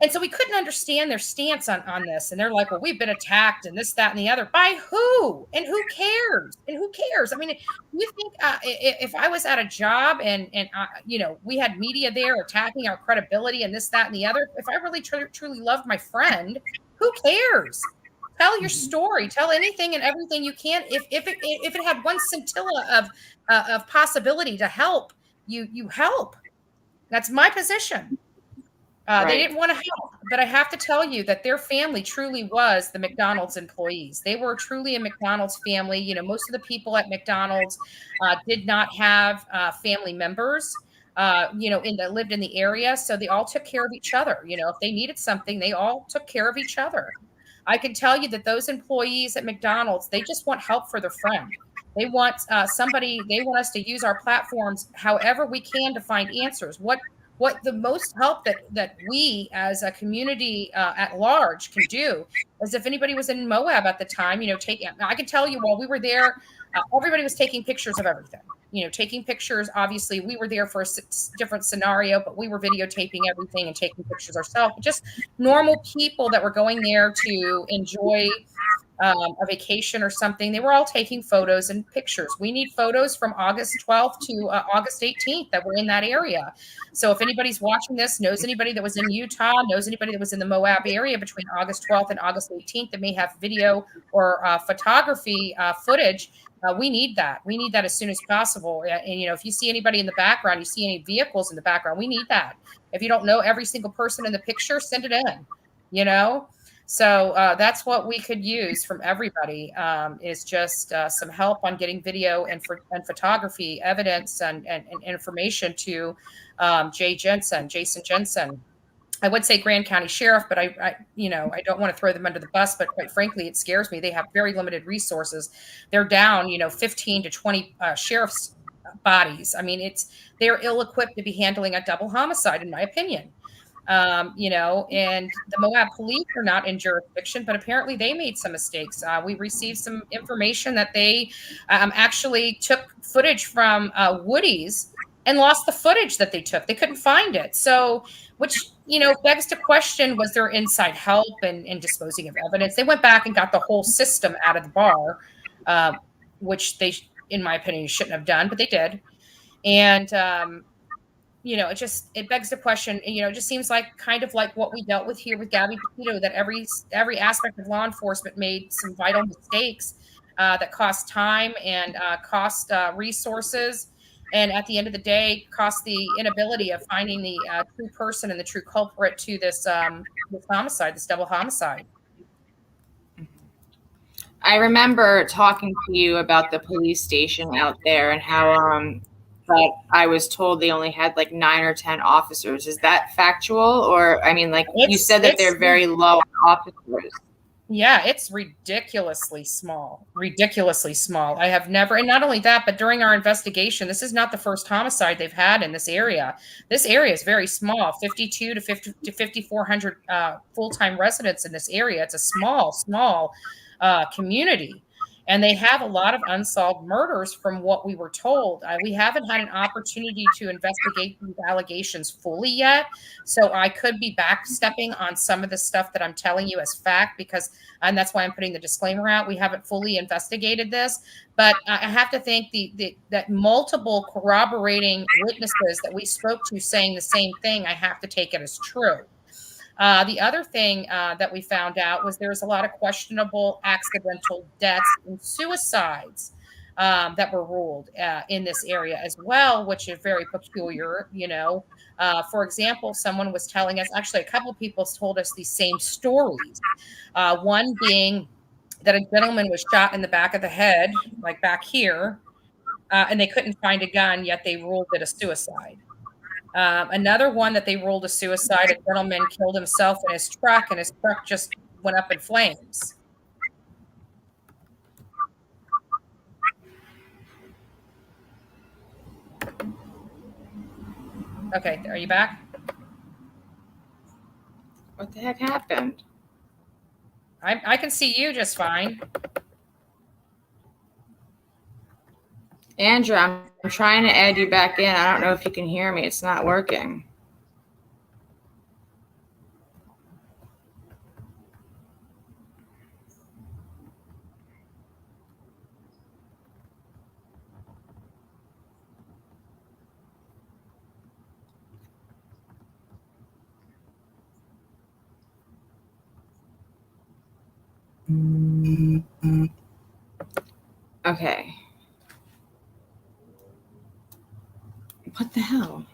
And so we couldn't understand their stance on this. And they're like, well, we've been attacked and this, that, and the other. By who? And who cares? And who cares? I mean, you think if I was at a job and we had media there attacking our credibility and this, that, and the other, if I really truly loved my friend, who cares? Tell your story. Tell anything and everything you can. If it had one scintilla of possibility to help, you help. That's my position. Right. They didn't want to help, but I have to tell you that their family truly was the McDonald's employees. They were truly a McDonald's family. Most of the people at McDonald's did not have family members, that lived in the area. So they all took care of each other. If they needed something, they all took care of each other. I can tell you that those employees at McDonald's, they just want help for their friend. They want they want us to use our platforms however we can to find answers. What the most help that we as a community at large can do is, if anybody was in Moab at the time, I can tell you while we were there, everybody was taking pictures of everything. Taking pictures. Obviously, we were there for a different scenario, but we were videotaping everything and taking pictures ourselves. Just normal people that were going there to enjoy a vacation or something. They were all taking photos and pictures. We need photos from August 12th to August 18th that were in that area. So if anybody's watching this, knows anybody that was in Utah, knows anybody that was in the Moab area between August 12th and August 18th that may have video or photography footage, we need that. We need that as soon as possible. And, if you see anybody in the background, you see any vehicles in the background, we need that. If you don't know every single person in the picture, send it in, So that's what we could use from everybody, is just some help on getting video and photography evidence and information to Jason Jensen. I would say Grand County Sheriff, but I don't want to throw them under the bus, but quite frankly, it scares me. They have very limited resources. They're down, 15 to 20 sheriff's bodies. I mean, they're ill-equipped to be handling a double homicide, in my opinion. And the Moab police are not in jurisdiction, but apparently they made some mistakes. We received some information that they actually took footage from Woody's and lost the footage that they took. They couldn't find it. So, which, begs to question, was there inside help in disposing of evidence? They went back and got the whole system out of the bar, which they, in my opinion, shouldn't have done, but they did. And, it begs the question, it just seems like kind of like what we dealt with here with Gabby Petito, that every aspect of law enforcement made some vital mistakes that cost time and cost resources. And at the end of the day, cost the inability of finding the true person and the true culprit to this homicide, this double homicide. I remember talking to you about the police station out there and how that I was told they only had like 9 or 10 officers. Is that factual? Or, I mean, like you said that they're very low officers. Yeah, it's ridiculously small. I have never, and not only that, but during our investigation, this is not the first homicide they've had in this area. This area is very small, 52 to 5,400 full-time residents in this area. It's a small community. And they have a lot of unsolved murders from what we were told. We haven't had an opportunity to investigate these allegations fully yet. So I could be backstepping on some of the stuff that I'm telling you as fact and that's why I'm putting the disclaimer out. We haven't fully investigated this, but I have to think that multiple corroborating witnesses that we spoke to saying the same thing, I have to take it as true. The other thing that we found out was there was a lot of questionable accidental deaths and suicides that were ruled in this area as well, which is very peculiar. For example, someone was telling us, actually, a couple of people told us these same stories. One being that a gentleman was shot in the back of the head, like back here, and they couldn't find a gun, yet they ruled it a suicide. Another one that they ruled a suicide, a gentleman killed himself in his truck, and his truck just went up in flames. Okay, are you back? What the heck happened? I can see you just fine. Andra, I'm trying to add you back in. I don't know if you can hear me. It's not working. Okay. What the hell?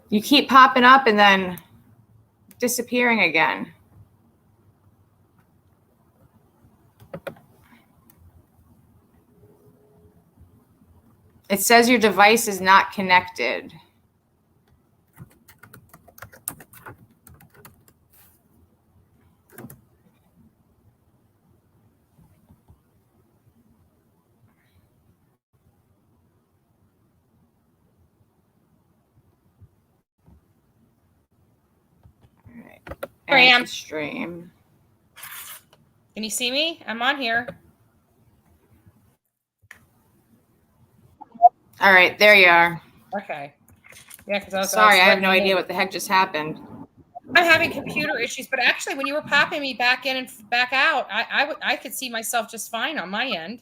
You keep popping up and then disappearing again. It says your device is not connected. Here I am. Stream. Can you see me? I'm on here. All right, there you are. Okay. Yeah, because I was sorry. I have no idea what the heck just happened. I'm having computer issues, but actually, when you were popping me back in and back out, I could see myself just fine on my end.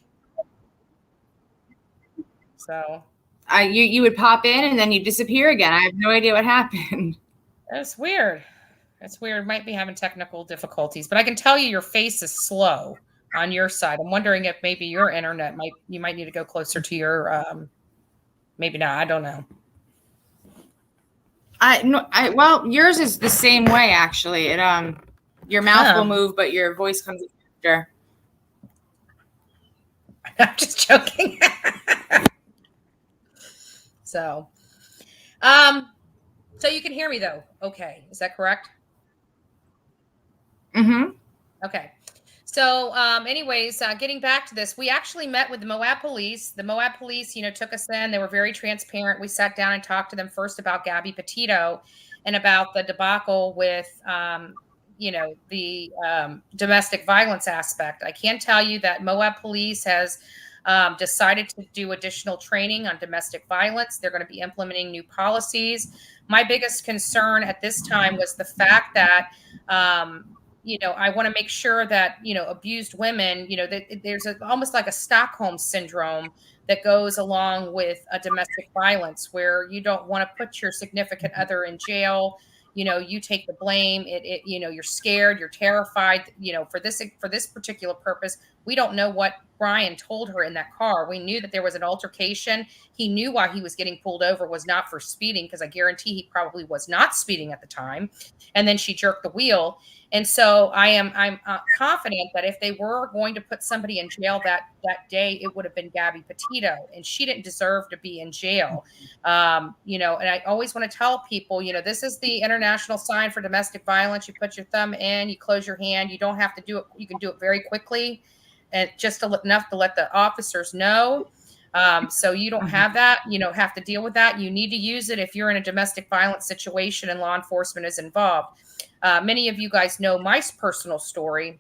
So. You would pop in and then you disappear again. I have no idea what happened. That's weird. That's weird. Might be having technical difficulties, but I can tell you your face is slow on your side. I'm wondering if maybe your internet you might need to go closer to your maybe not. I don't know. Well, yours is the same way actually. It your mouth will move, but your voice comes after. I'm just joking. So you can hear me though. Okay. Is that correct? Mm-hmm. Okay. So anyways, getting back to this, we actually met with the Moab police. The Moab police, took us in. They were very transparent. We sat down and talked to them first about Gabby Petito and about the debacle with, the domestic violence aspect. I can tell you that Moab police has decided to do additional training on domestic violence. They're going to be implementing new policies. My biggest concern at this time was the fact that, I want to make sure that, abused women, that there's almost like a Stockholm syndrome that goes along with a domestic violence where you don't want to put your significant other in jail. You take the blame. You're scared, you're terrified, for this particular purpose. We don't know what Brian told her in that car. We knew that there was an altercation. He knew why he was getting pulled over was not for speeding, because I guarantee he probably was not speeding at the time. And then she jerked the wheel. And so I'm confident that if they were going to put somebody in jail that day, it would have been Gabby Petito, and she didn't deserve to be in jail. And I always want to tell people, this is the international sign for domestic violence. You put your thumb in, you close your hand. You don't have to do it. You can do it very quickly, and just enough to let the officers know. So you don't have that, have to deal with that. You need to use it if you're in a domestic violence situation and law enforcement is involved. Many of you guys know my personal story,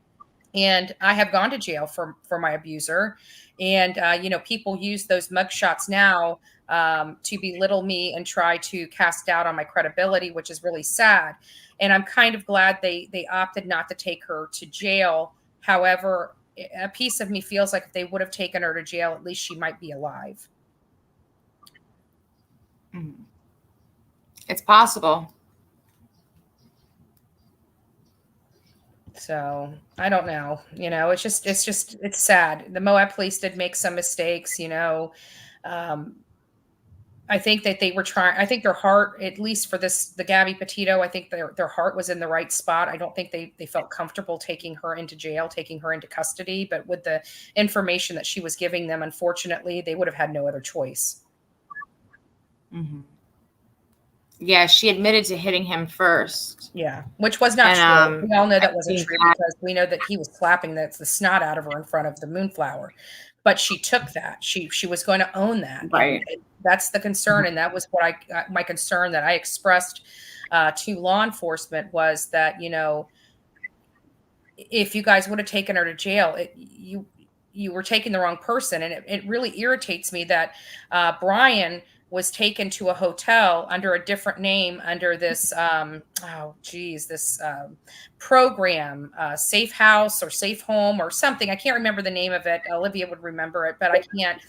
and I have gone to jail for my abuser. And, people use those mugshots now to belittle me and try to cast doubt on my credibility, which is really sad. And I'm kind of glad they opted not to take her to jail. However, a piece of me feels like if they would have taken her to jail, at least she might be alive. It's possible. So I don't know, it's sad. The Moab police did make some mistakes, I think that they were trying, I think their heart, at least for the Gabby Petito, I think their heart was in the right spot. I don't think they felt comfortable taking her into jail, taking her into custody, but with the information that she was giving them, unfortunately, they would have had no other choice. Mm-hmm. Yeah, she admitted to hitting him first. Yeah, which was not true. We all know that wasn't true because we know that he was slapping the snot out of her in front of the Moonflower. But she took that. She was going to own that. Right. And that's the concern, and that was what my concern that I expressed to law enforcement was that, if you guys would have taken her to jail, you were taking the wrong person, and it really irritates me that Brian was taken to a hotel under a different name, under this this program, Safe House or Safe Home or something. I can't remember the name of it. Olivia would remember it, but I can't.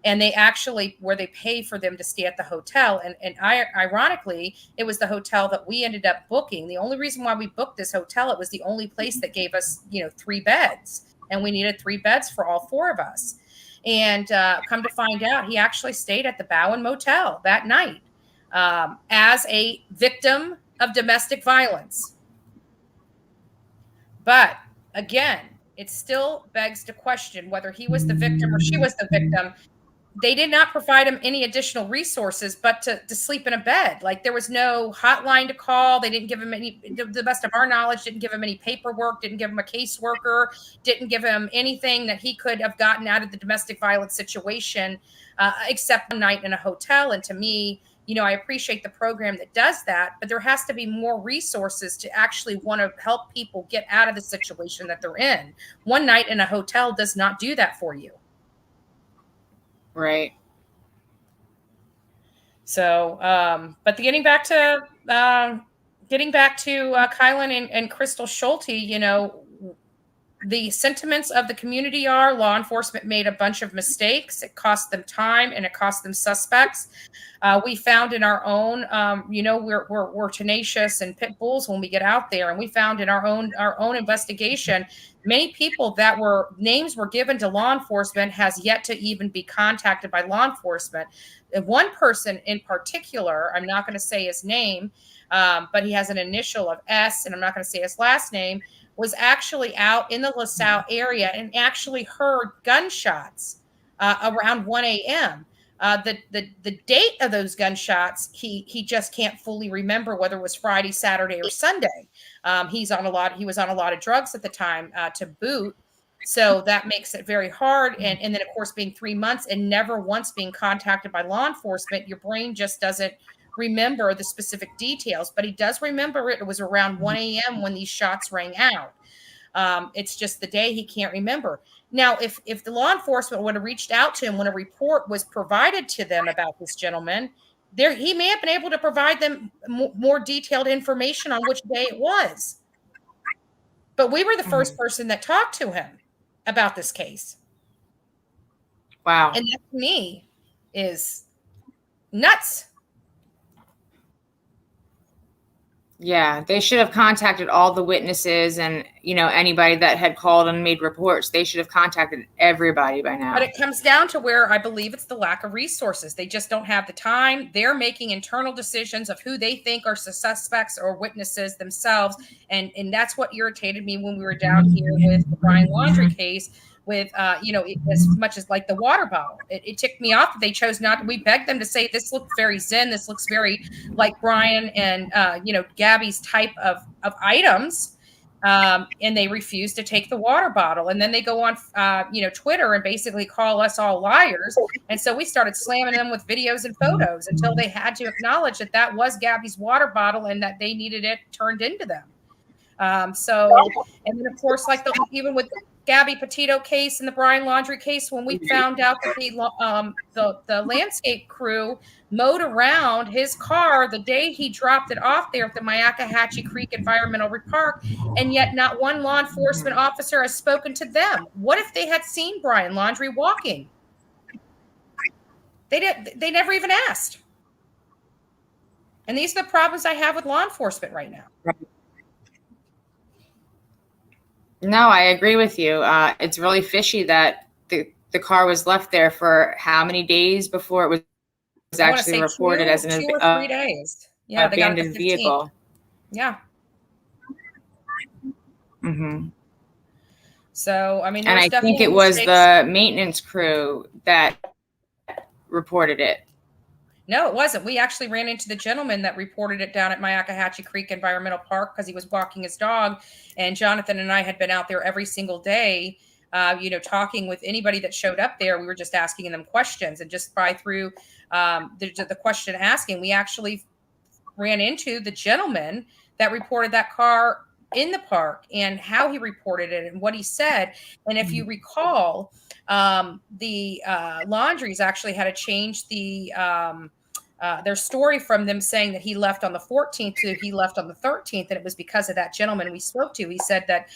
And they actually, where they pay for them to stay at the hotel. And ironically, it was the hotel that we ended up booking. The only reason why we booked this hotel, it was the only place that gave us, 3 beds. And we needed 3 beds for all 4 of us. And come to find out, he actually stayed at the Bowen Motel that night as a victim of domestic violence. But again, it still begs to question whether he was the victim or she was the victim. They did not provide him any additional resources but to sleep in a bed. Like, there was no hotline to call. They didn't give him any, to the best of our knowledge, didn't give him any paperwork, didn't give him a caseworker, didn't give him anything that he could have gotten out of the domestic violence situation, except one night in a hotel. And to me, I appreciate the program that does that, but there has to be more resources to actually want to help people get out of the situation that they're in. One night in a hotel does not do that for you. Right. So, but getting back to Kylan and Crystal Schulte, the sentiments of the community are law enforcement made a bunch of mistakes. It cost them time and it cost them suspects. We found in our own, we're tenacious and pit bulls when we get out there, and we found in our own investigation, many people that names were given to law enforcement has yet to even be contacted by law enforcement. One person in particular, I'm not going to say his name, but he has an initial of S, and I'm not going to say his last name, was actually out in the LaSalle area and actually heard gunshots around 1 a.m. The date of those gunshots, he just can't fully remember whether it was Friday, Saturday, or Sunday. He was on a lot of drugs at the time to boot. So that makes it very hard. And then, of course, being 3 months and never once being contacted by law enforcement, your brain just doesn't remember the specific details. But he does remember it. It was around 1 a.m. when these shots rang out. It's just the day he can't remember. Now, if the law enforcement would have reached out to him when a report was provided to them about this gentleman, he may have been able to provide them more detailed information on which day it was. But we were the first person that talked to him about this case. Wow. And that, to me, is nuts. Yeah, they should have contacted all the witnesses and, anybody that had called and made reports. They should have contacted everybody by now. But it comes down to where I believe it's the lack of resources. They just don't have the time. They're making internal decisions of who they think are suspects or witnesses themselves. And that's what irritated me when we were down here with the Brian Laundrie case with, as much as like the water bottle. It ticked me off that they chose not to. We begged them to say, this looks very zen. This looks very like Brian and, Gabby's type of items. and they refuse to take the water bottle. And then they go on, Twitter and basically call us all liars. And so we started slamming them with videos and photos until they had to acknowledge that that was Gabby's water bottle and that they needed it turned into them. And then of course, even with the Gabby Petito case and the Brian Laundrie case, when we found out that the landscape crew mowed around his car the day he dropped it off there at the Myakkahatchee Creek Environmental Park, and yet not one law enforcement officer has spoken to them. What if they had seen Brian Laundrie walking? They never even asked. And these are the problems I have with law enforcement right now. Right. No, I agree with you. It's really fishy that the car was left there for how many days before it was actually reported as an 2 or 3 days. Yeah, abandoned vehicle. Yeah. Mm-hmm. So, I mean, and I think it was the maintenance crew that reported it. No, it wasn't. We actually ran into the gentleman that reported it down at Myakkahatchee Creek Environmental Park because he was walking his dog. And Jonathan and I had been out there every single day, talking with anybody that showed up there. We were just asking them questions. And just through the question asking, we actually ran into the gentleman that reported that car in the park and how he reported it and what he said. And if you recall, the Laundries actually had to change their story from them saying that he left on the 14th to he left on the 13th. And it was because of that gentleman we spoke to. He said that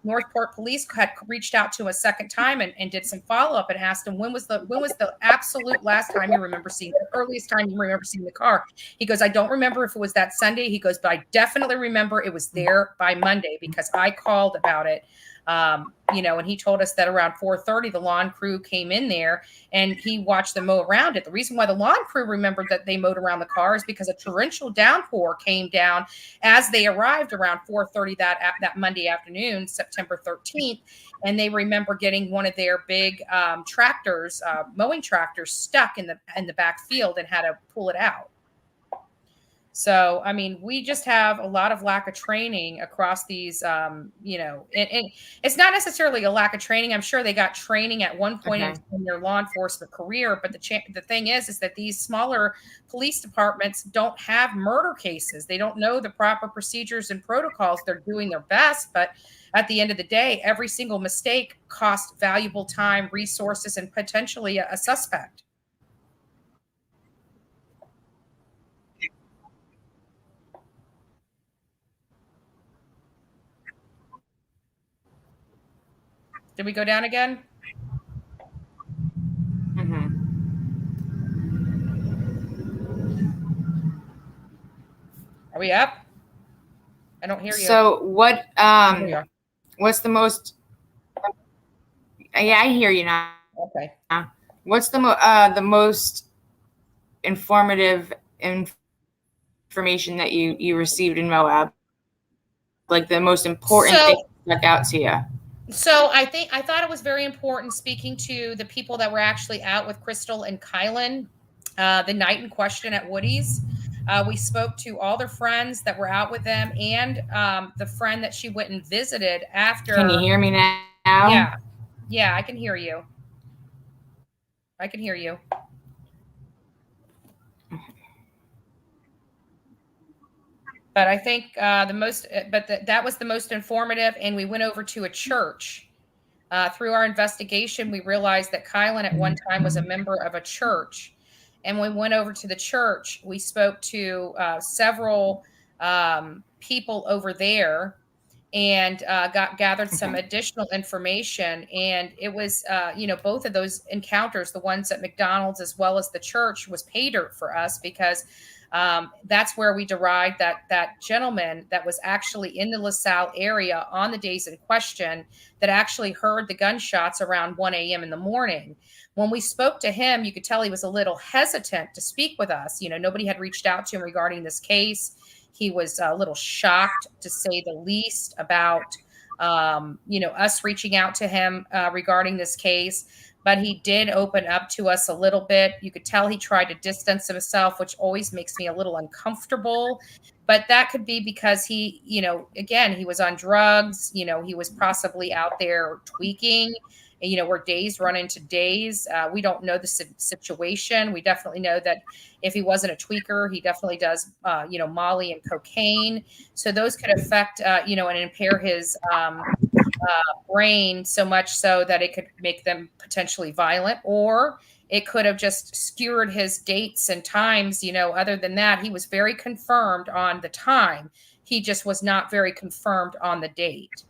Northport police had reached out to him a second time and did some follow-up and asked him, when was the absolute last time you remember seeing, the earliest time you remember seeing the car? He goes, I don't remember if it was that Sunday. He goes, but I definitely remember it was there by Monday because I called about it. And he told us that around 4:30, the lawn crew came in there and he watched them mow around it. The reason why the lawn crew remembered that they mowed around the car is because a torrential downpour came down as they arrived around 4:30 that Monday afternoon, September 13th. And they remember getting one of their big mowing tractors stuck in the back field and had to pull it out. So, I mean, we just have a lot of lack of training across these, and it's not necessarily a lack of training. I'm sure they got training at one point in their law enforcement career. But the thing is that these smaller police departments don't have murder cases. They don't know the proper procedures and protocols. They're doing their best. But at the end of the day, every single mistake costs valuable time, resources, and potentially a suspect. Did we go down again? Mm-hmm. Are we up? I don't hear you. So what? What's the most? Yeah, I hear you now. Okay. What's the most informative information that you received in Moab? Like the most important thing that stuck out to you? So I thought it was very important speaking to the people that were actually out with Crystal and Kylan the night in question at Woody's. We spoke to all their friends that were out with them and the friend that she went and visited after. Can you hear me now? Yeah, I can hear you. But I think that was the most informative. And we went over to a church. Through our investigation, we realized that Kylan at one time was a member of a church. And when we went over to the church, we spoke to several people over there and gathered some additional information. And it was, both of those encounters, the ones at McDonald's as well as the church, was pay dirt for us because that's where we derived that gentleman that was actually in the LaSalle area on the days in question that actually heard the gunshots around 1 a.m. in the morning. When we spoke to him, you could tell he was a little hesitant to speak with us. Nobody had reached out to him regarding this case. He was a little shocked, to say the least, about us reaching out to him regarding this case. but he did open up to us a little bit. You could tell he tried to distance himself, which always makes me a little uncomfortable. But that could be because he, again, he was on drugs. He was possibly out there tweaking. Where days run into days. We don't know the situation. We definitely know that if he wasn't a tweaker, he definitely does, Molly and cocaine. So those could affect, and impair his brain so much so that it could make them potentially violent, or it could have just skewered his dates and times. Other than that, he was very confirmed on the time. He just was not very confirmed on the date.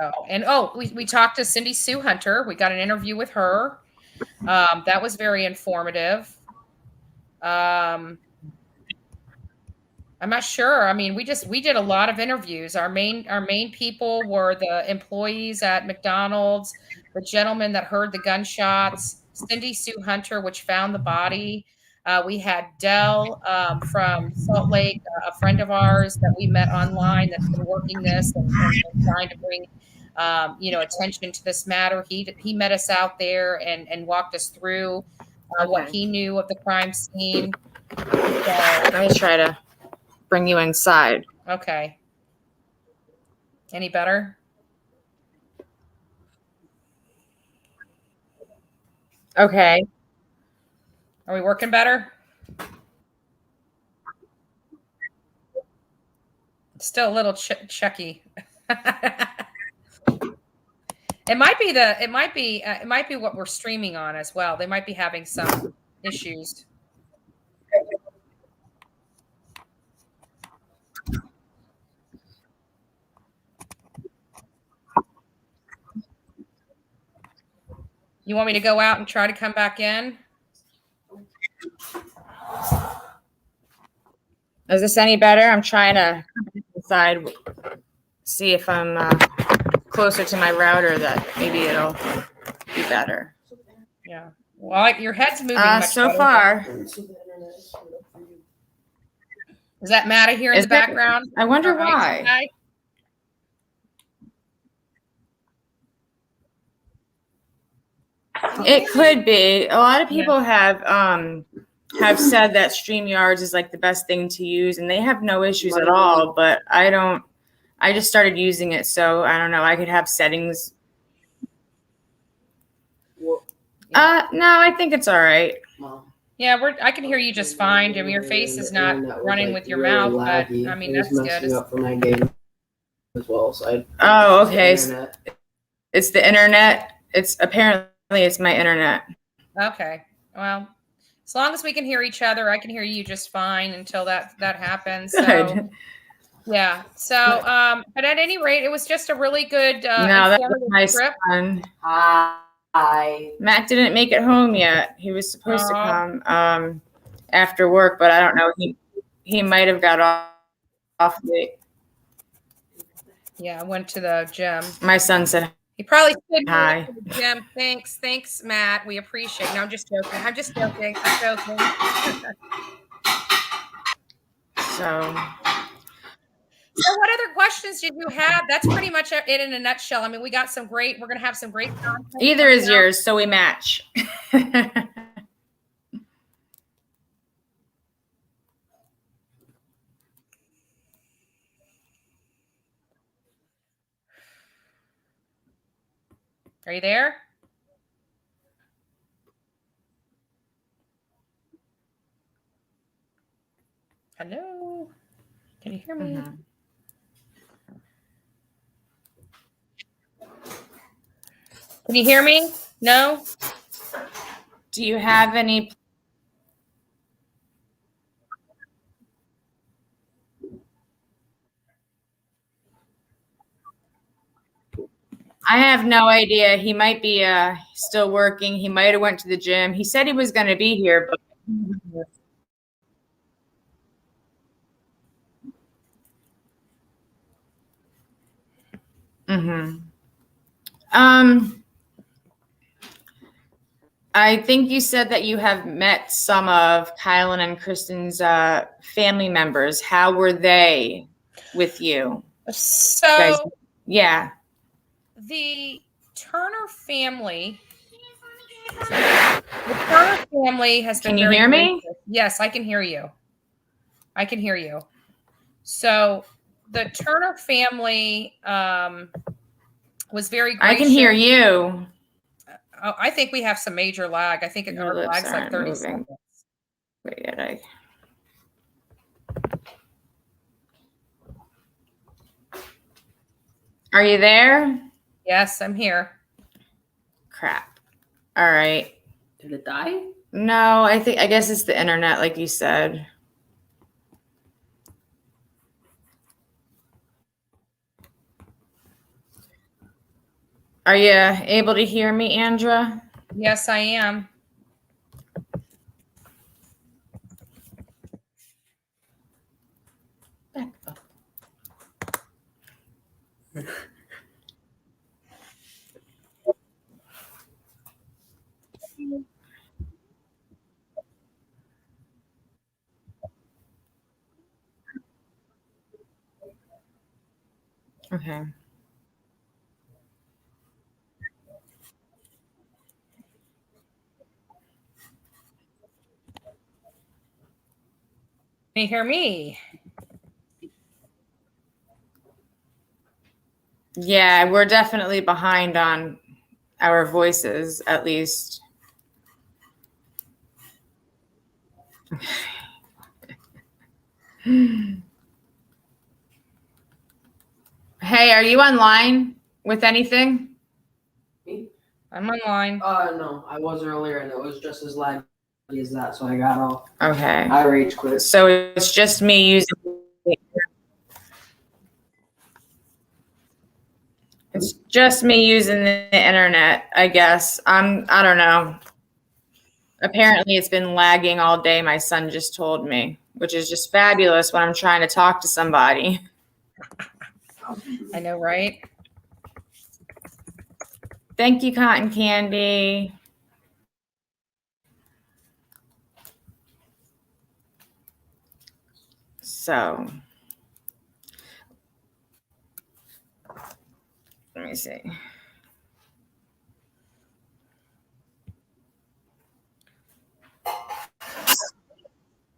So, and we talked to Cindy Sue Hunter. We got an interview with her. That was very informative. I'm not sure. I mean, we did a lot of interviews. Our main people were the employees at McDonald's, the gentleman that heard the gunshots, Cindy Sue Hunter, which found the body. We had Dell from Salt Lake, a friend of ours that we met online that's been working this and trying to bring, attention to this matter. He met us out there and walked us through what he knew of the crime scene. So, let me try to bring you inside. Okay. Any better? Okay. Are we working better? Still a little checky. It might be what we're streaming on as well. They might be having some issues. You want me to go out and try to come back in? Is this any better? I'm trying to decide, see if I'm closer to my router, that maybe it'll be better. Yeah. Well, your head's moving much so better. far. Is that Matta here in the background? I wonder why. Okay. It could be. A lot of people have said that StreamYards is like the best thing to use, and they have no issues at all. But I don't. I just started using it, so I don't know. I could have settings. No, I think it's all right. Yeah, I can hear you just fine. I mean, your face is not running with your mouth, but I mean that's good. Up for my game as well, so okay. It's the internet. It's my internet. Okay. Well, as long as we can hear each other, I can hear you just fine until that happens. Good. So, yeah. So, but at any rate, it was just a really good that was my trip. son. Hi. Matt didn't make it home yet. He was supposed to come after work, but I don't know. He might have got off late. Yeah, I went to the gym. My son said he probably said hi. To the gym. Thanks, Matt. We appreciate it. No, I'm just joking. I'm joking. So what other questions did you have? That's pretty much it in a nutshell. I mean, we're going to have some great content. Either is yours, so we match. Are you there? Hello? Can you hear me? Mm-hmm. Can you hear me? No? Do you have any? I have no idea. He might be still working. He might have went to the gym. He said he was going to be here, but I think you said that you have met some of Kylan and Kristen's family members. How were they with you? Guys, So yeah. the Turner family. The Turner family has been Can you very hear me? gracious. Yes, I can hear you. I can hear you. So the Turner family was very gracious. I can hear you. Oh, I think we have some major lag. I think Your our lips lag's like aren't 30 moving. seconds. Wait, did I? Are you there? Yes, I'm here. Crap. All right. Did it die? No, I guess it's the internet, like you said. Are you able to hear me, Andra? Yes, I am. Back up. Okay. Can you hear me? Yeah, we're definitely behind on our voices, at least. Hey, are you online with anything? Me? I'm online. No, I was earlier and it was just as laggy as that, so I got off. Okay. I rage quit. So it's just me using. It's just me using the internet, I guess. I don't know. Apparently it's been lagging all day, my son just told me, which is just fabulous when I'm trying to talk to somebody. I know, right? Thank you, Cotton Candy. So, let me see.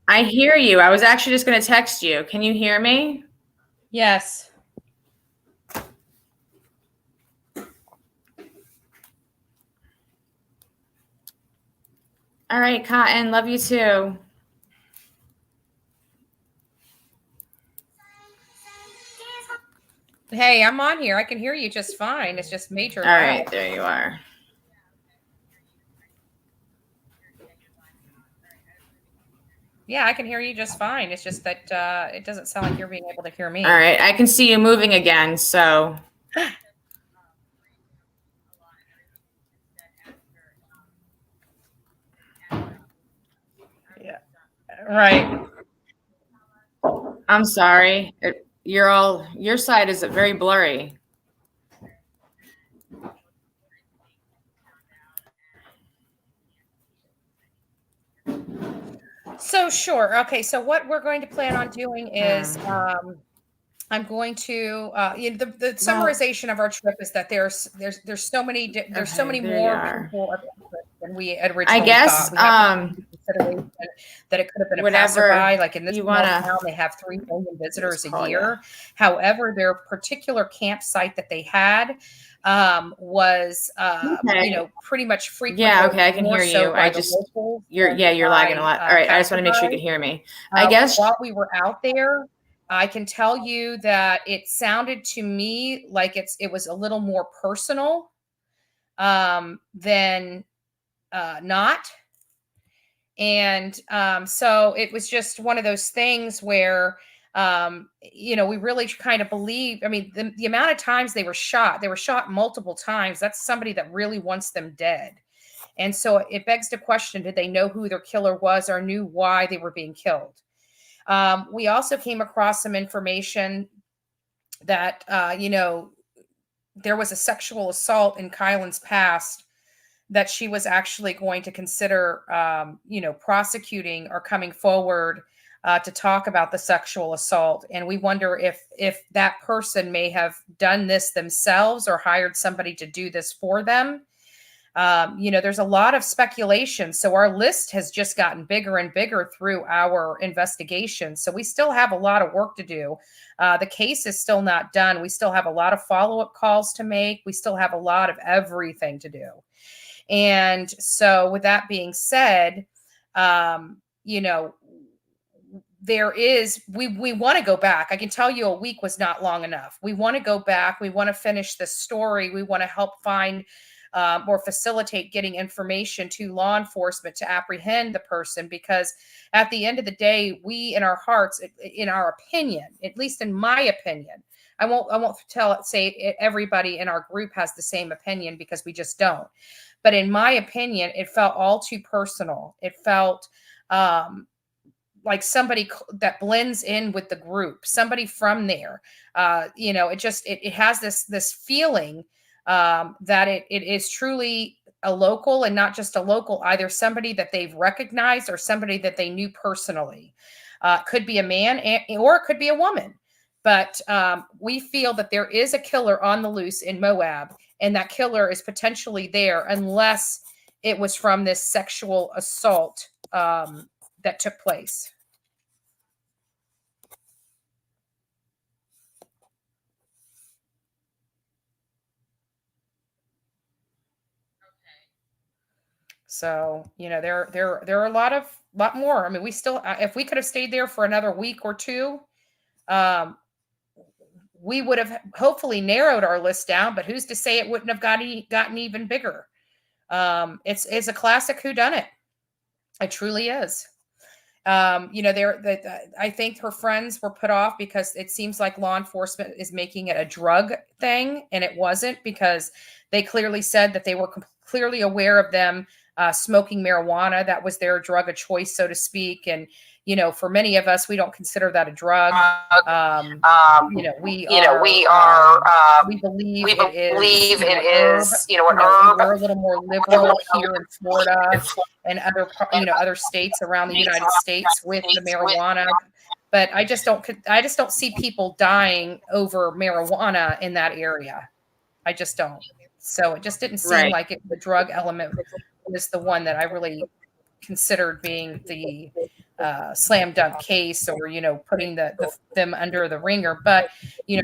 I hear you. I was actually just going to text you. Can you hear me? Yes. All right, Cotton. Love you too. Hey, I'm on here. I can hear you just fine. It's just major All lag. right, there you are. Yeah, I can hear you just fine. It's just that it doesn't sound like you're being able to hear me. All right, I can see you moving again, so. Yeah. Right. I'm sorry. Your side is very blurry. So sure. Okay. So what we're going to plan on doing is I'm going to the summarization of our trip is that there's so many so many more people of interest than we had originally I guess thought. We have to consider that it could have been a passerby. Like in this small town, they have 3 million visitors a year. However, their particular campsite that they had was pretty much frequent. Yeah, okay, I can hear you. I just you're lagging a lot. All right, I just want to make sure you can hear me. I guess while we were out there, I can tell you that it sounded to me like it was a little more personal than not. And so it was just one of those things where we really kind of believe. I mean, the amount of times they were shot multiple times. That's somebody that really wants them dead. And so it begs the question, did they know who their killer was or knew why they were being killed? We also came across some information that, there was a sexual assault in Kylan's past that she was actually going to consider, prosecuting or coming forward to talk about the sexual assault. And we wonder if that person may have done this themselves or hired somebody to do this for them. There's a lot of speculation. So our list has just gotten bigger and bigger through our investigation. So we still have a lot of work to do. The case is still not done. We still have a lot of follow-up calls to make. We still have a lot of everything to do. And so with that being said, we want to go back. I can tell you a week was not long enough. We want to go back. We want to finish this story. We want to help find or facilitate getting information to law enforcement to apprehend the person, because at the end of the day, we in our hearts, in our opinion, at least in my opinion, I won't say everybody in our group has the same opinion, because we just don't. But in my opinion, it felt all too personal. It felt like somebody that blends in with the group, somebody from there. It has this feeling that it is truly a local, and not just a local, either somebody that they've recognized or somebody that they knew personally. Could be a man or it could be a woman. But we feel that there is a killer on the loose in Moab, and that killer is potentially there unless it was from this sexual assault that took place. So, there are a lot more. I mean, we still, if we could have stayed there for another week or two, we would have hopefully narrowed our list down, but who's to say it wouldn't have gotten even bigger? It's a classic whodunit. It truly is. I think her friends were put off because it seems like law enforcement is making it a drug thing, and it wasn't, because they clearly said that they were clearly aware of them smoking marijuana. That was their drug of choice, so to speak. And, for many of us, we don't consider that a drug. We believe it is an herb. We're a little more liberal here in Florida and other states around the United States with the marijuana. But I just don't see people dying over marijuana in that area. I just don't. So it just didn't seem like the drug element was the one that I really considered being the slam dunk case, or putting them under the ringer. But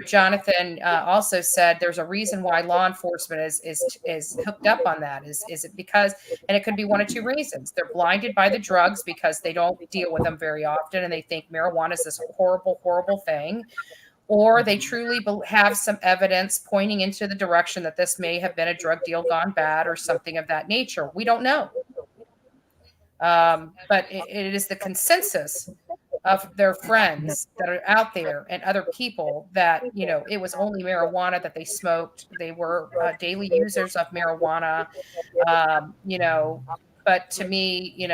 Jonathan also said there's a reason why law enforcement is hooked up on that. Is it because, and it could be one of two reasons: they're blinded by the drugs because they don't deal with them very often, and they think marijuana is this horrible thing, or they truly have some evidence pointing into the direction that this may have been a drug deal gone bad or something of that nature. We don't know. But it is the consensus of their friends that are out there and other people that, it was only marijuana that they smoked. They were daily users of marijuana, but to me,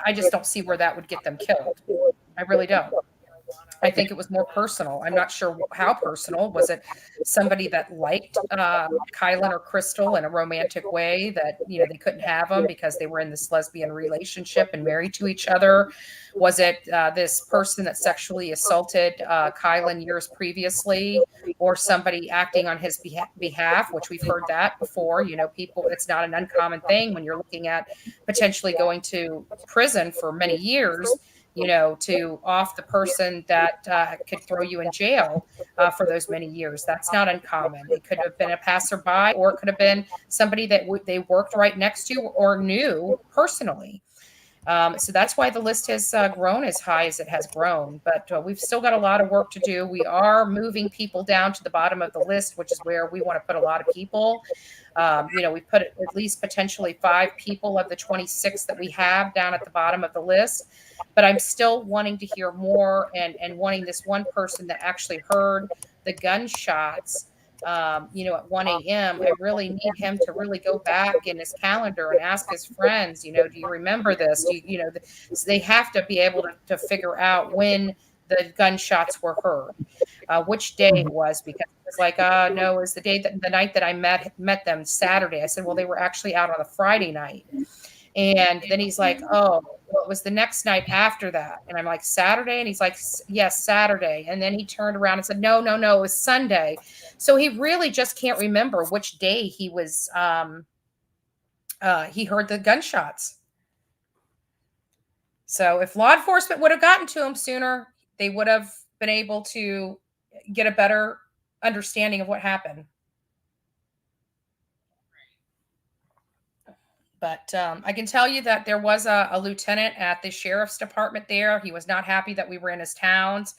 I just don't see where that would get them killed. I really don't. I think it was more personal. I'm not sure how personal. Was it somebody that liked Kylan or Crystal in a romantic way, that, they couldn't have them because they were in this lesbian relationship and married to each other? Was it this person that sexually assaulted Kylan years previously, or somebody acting on his behalf, which we've heard that before? People, it's not an uncommon thing when you're looking at potentially going to prison for many years, to off the person that could throw you in jail for those many years. That's not uncommon. It could have been a passerby, or it could have been somebody that they worked right next to or knew personally. So that's why the list has grown as high as it has grown. But we've still got a lot of work to do. We are moving people down to the bottom of the list, which is where we want to put a lot of people. We put at least potentially 5 people of the 26 that we have down at the bottom of the list. But I'm still wanting to hear more, and wanting this one person that actually heard the gunshots, at 1 a.m. I really need him to really go back in his calendar and ask his friends, do you remember this? So they have to be able to figure out when the gunshots were heard, which day it was, because it's like, no, it was the night that I met them, Saturday. I said, well, they were actually out on a Friday night. And then he's like, oh, Well, it was the next night after that. And I'm like, Saturday? And he's like, yes, Saturday. And then he turned around and said, no, it was Sunday. So he really just can't remember which day he was, he heard the gunshots. So if law enforcement would have gotten to him sooner, they would have been able to get a better understanding of what happened. But I can tell you that there was a lieutenant at the sheriff's department there. He was not happy that we were in his towns.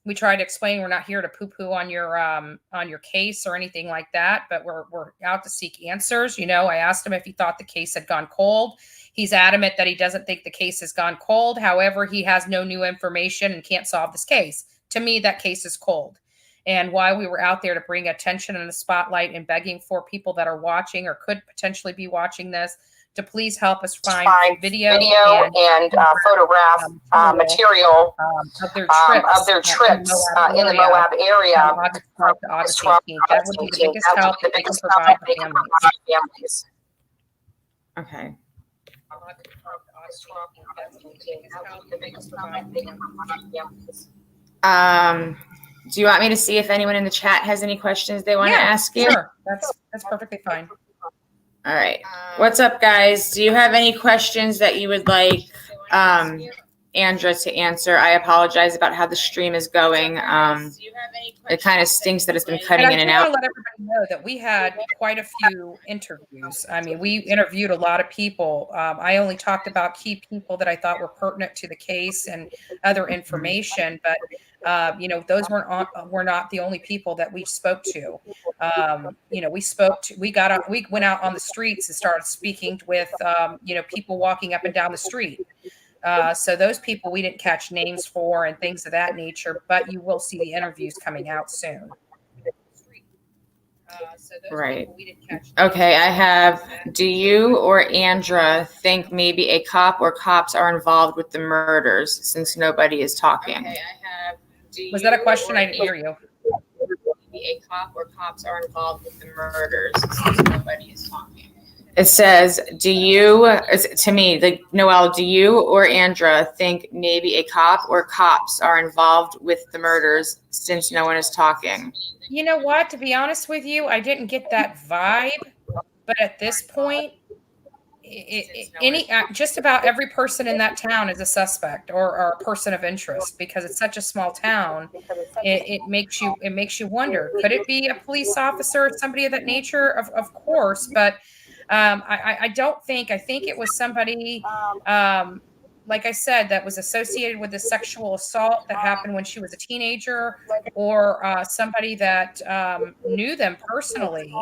We tried to explain we're not here to poo-poo on your case or anything like that, but we're out to seek answers. You know, I asked him if he thought the case had gone cold. He's adamant that he doesn't think the case has gone cold. However, he has no new information and can't solve this case. To me, that case is cold. And while we were out there to bring attention and a spotlight and begging for people that are watching or could potentially be watching this to please help us find video and photograph material of their trips in the Moab area August 12th to August 18th. That would be the biggest help that they can provide the families. Okay. Do you want me to see if anyone in the chat has any questions they want to ask you? Sure. That's perfectly fine. All right. What's up, guys? Do you have any questions that you would like Andra to answer? I apologize about how the stream is going. It kind of stinks that it's been cutting in and out. I want to let everybody know that we had quite a few interviews. I mean, we interviewed a lot of people. I only talked about key people that I thought were pertinent to the case and other information, but you know, those were not the only people that we spoke to. You know, we went out on the streets and started speaking with, you know, people walking up and down the street. So those people we didn't catch names for and things of that nature, but you will see the interviews coming out soon. Right. Okay, I have, do you or Andra think maybe a cop or cops are involved with the murders since nobody is talking? Okay, I have, was that a question? I didn't hear you. Maybe a cop or cops are involved with the murders since nobody is talking. It says, do you, to me, like, Noelle, do you or Andra think maybe a cop or cops are involved with the murders since no one is talking? You know what? To be honest with you, I didn't get that vibe. But at this point, just about every person in that town is a suspect or a person of interest because it's such a small town. It makes you wonder, could it be a police officer, somebody of that nature? Of course, but I don't think. I think it was somebody, like I said, that was associated with the sexual assault that happened when she was a teenager, or somebody that knew them personally,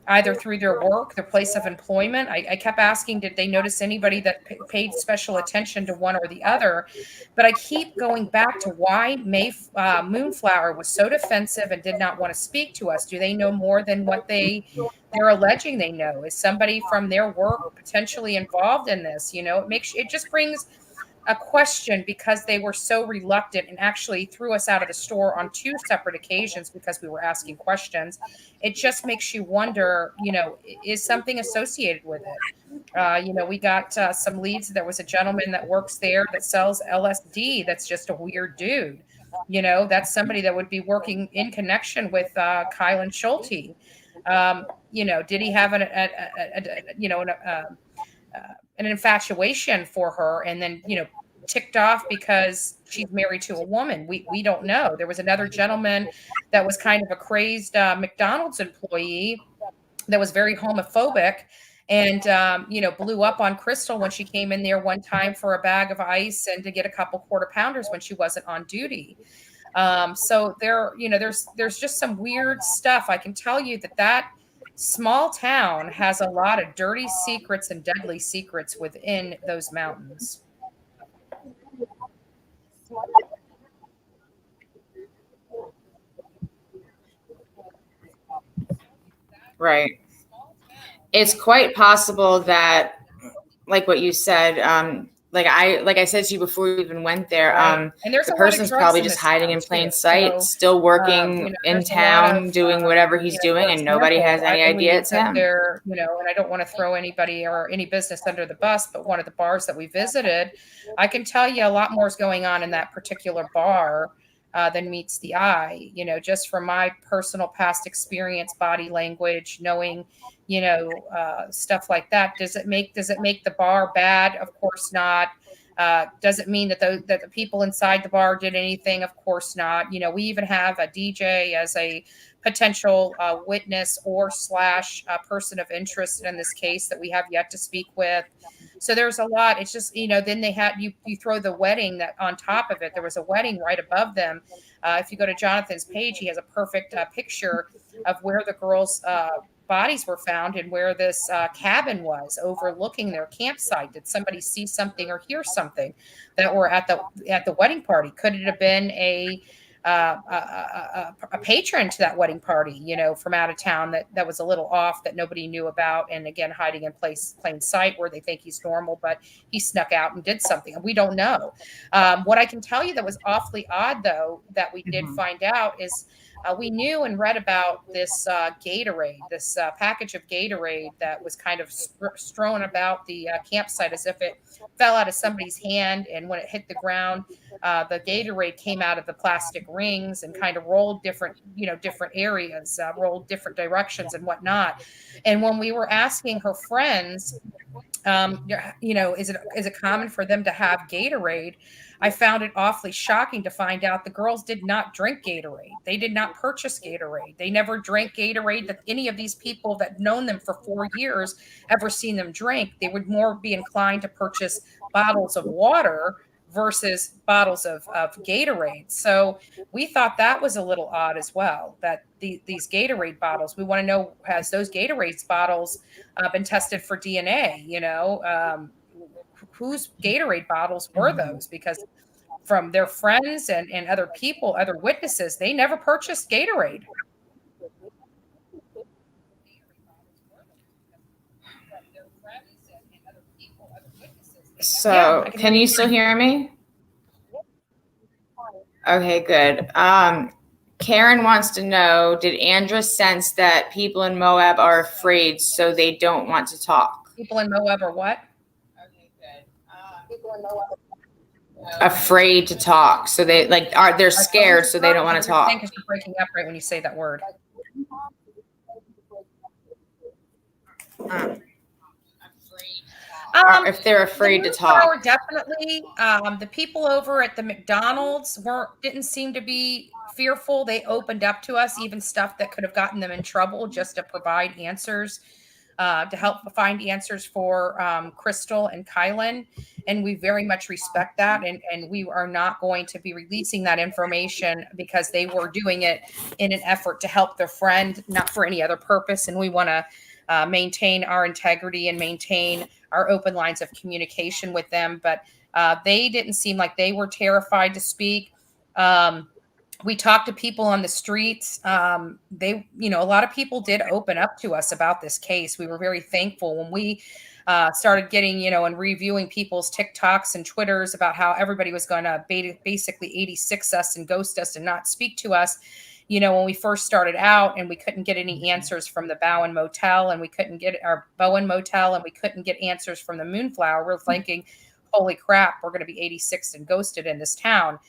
either through their work, their place of employment. I kept asking, did they notice anybody that paid special attention to one or the other? But I keep going back to why Moonflower was so defensive and did not want to speak to us. Do they know more than what they're alleging they know? Is somebody from their work potentially involved in this? You know, it just brings a question because they were so reluctant and actually threw us out of the store on 2 separate occasions because we were asking questions. It just makes you wonder, you know, is something associated with it? You know, we got some leads. There was a gentleman that works there that sells LSD. That's just a weird dude. You know, that's somebody that would be working in connection with Kylan Schulte. You know, did he have an infatuation for her and then, you know, ticked off because she's married to a woman? We don't know. There was another gentleman that was kind of a crazed McDonald's employee that was very homophobic and, you know, blew up on Crystal when she came in there one time for a bag of ice and to get a couple quarter pounders when she wasn't on duty. So there, you know, there's just some weird stuff. I can tell you that small town has a lot of dirty secrets and deadly secrets within those mountains. Right. It's quite possible that, like what you said, like I said to you before we even went there, right. And there's the a lot of person's drugs probably in just this hiding town, in plain too. sight, So, still working in there's a lot town, of, doing whatever he's doing, for and nobody has example, I any idea believe it's that him. there, and I don't want to throw anybody or any business under the bus, but one of the bars that we visited, I can tell you a lot more is going on in that particular bar than meets the eye, just from my personal past experience, body language, knowing, stuff like that. Does it make the bar bad? Of course not. Does it mean that the people inside the bar did anything? Of course not. We even have a DJ as a potential witness or slash person of interest in this case that we have yet to speak with. So there's a lot. It's just, then they had you throw the wedding that on top of it. There was a wedding right above them. If you go to Jonathan's page, he has a perfect picture of where the girls' bodies were found and where this cabin was overlooking their campsite. Did somebody see something or hear something that were at the wedding party? Could it have been a patron to that wedding party, from out of town that was a little off that nobody knew about, and again hiding in plain sight where they think he's normal, but he snuck out and did something, and we don't know. What I can tell you that was awfully odd, though, that we did find out is we knew and read about this Gatorade, this package of Gatorade that was kind of strewn about the campsite as if it fell out of somebody's hand, and when it hit the ground, the Gatorade came out of the plastic rings and kind of rolled different areas, rolled different directions and whatnot. And when we were asking her friends, is it common for them to have Gatorade? I found it awfully shocking to find out the girls did not drink Gatorade. They did not purchase Gatorade. They never drank Gatorade that any of these people that known them for 4 years ever seen them drink. They would more be inclined to purchase bottles of water versus bottles of Gatorade. So we thought that was a little odd as well, that these Gatorade bottles, we want to know, has those Gatorade bottles been tested for DNA? Whose Gatorade bottles were those? Because from their friends and other people, other witnesses, they never purchased Gatorade. So can you still hear me? Okay, good. Karen wants to know, did Andra sense that people in Moab are afraid, so they don't want to talk? People in Moab are what? Okay, good. People in Moab are afraid to talk, so they're scared, so they don't want to talk. You're breaking up right when you say that word. If they're afraid to talk. Definitely. The people over at the McDonald's didn't seem to be fearful. They opened up to us, even stuff that could have gotten them in trouble, just to provide answers, to help find answers for Crystal and Kylan. And we very much respect that. And we are not going to be releasing that information because they were doing it in an effort to help their friend, not for any other purpose. And we want to maintain our integrity and maintain our open lines of communication with them. But they didn't seem like they were terrified to speak. We talked to people on the streets. A lot of people did open up to us about this case. We were very thankful when we started getting, and reviewing people's TikToks and Twitters about how everybody was going to basically 86 us and ghost us and not speak to us. When we first started out and we couldn't get any answers from the Bowen Motel and we couldn't get answers from the Moonflower, we're thinking, holy crap, we're going to be 86 and ghosted in this town.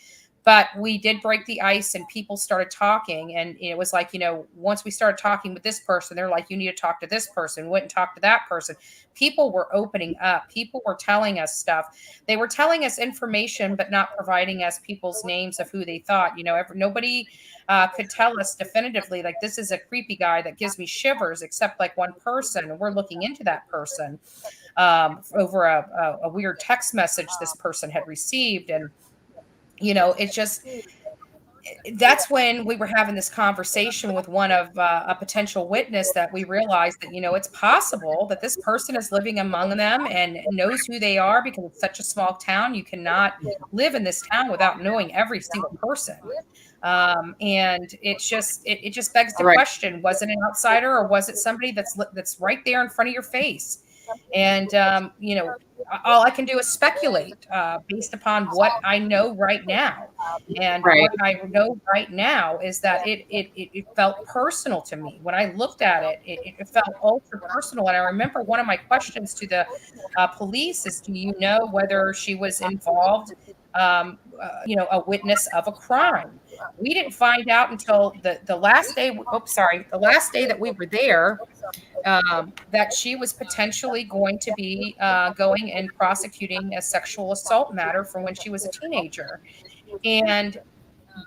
But we did break the ice and people started talking. And it was like, once we started talking with this person, they're like, you need to talk to this person. Went and talked to that person. People were opening up. People were telling us stuff. They were telling us information, but not providing us people's names of who they thought. Nobody could tell us definitively, like, this is a creepy guy that gives me shivers, except like one person. And we're looking into that person over a weird text message this person had received. And it's just, that's when we were having this conversation with one of a potential witness that we realized that, it's possible that this person is living among them and knows who they are, because it's such a small town. You cannot live in this town without knowing every single person. And it just begs the question, was it an outsider or was it somebody that's right there in front of your face? And, all I can do is speculate based upon what I know right now. And Right. what I know right now is that it felt personal to me. When I looked at it, it felt ultra personal. And I remember one of my questions to the police is, do you know whether she was involved, a witness of a crime? We didn't find out until the last day. The last day that we were there, that she was potentially going to be going and prosecuting a sexual assault matter from when she was a teenager. And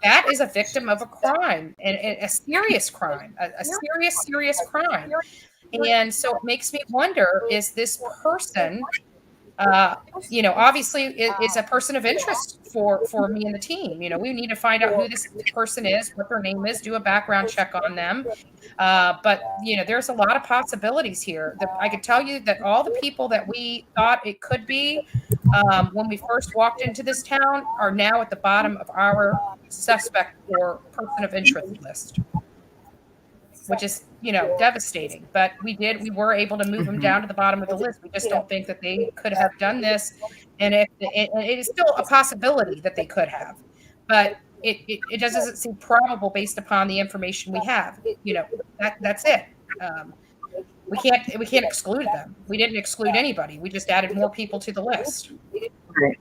that is a victim of a crime, and a serious crime, a serious, serious crime. And so it makes me wonder, is this person uh, obviously is a person of interest for me and the team. We need to find out who this person is, what their name is, do a background check on them. But there's a lot of possibilities here. I could tell you that all the people that we thought it could be when we first walked into this town are now at the bottom of our suspect or person of interest list, which is devastating. But we were able to move them down to the bottom of the list. We just don't think that they could have done this, and it is still a possibility that they could have, but it just doesn't seem probable based upon the information we have. That's it. We can't exclude them. We didn't exclude anybody. We just added more people to the list. Right.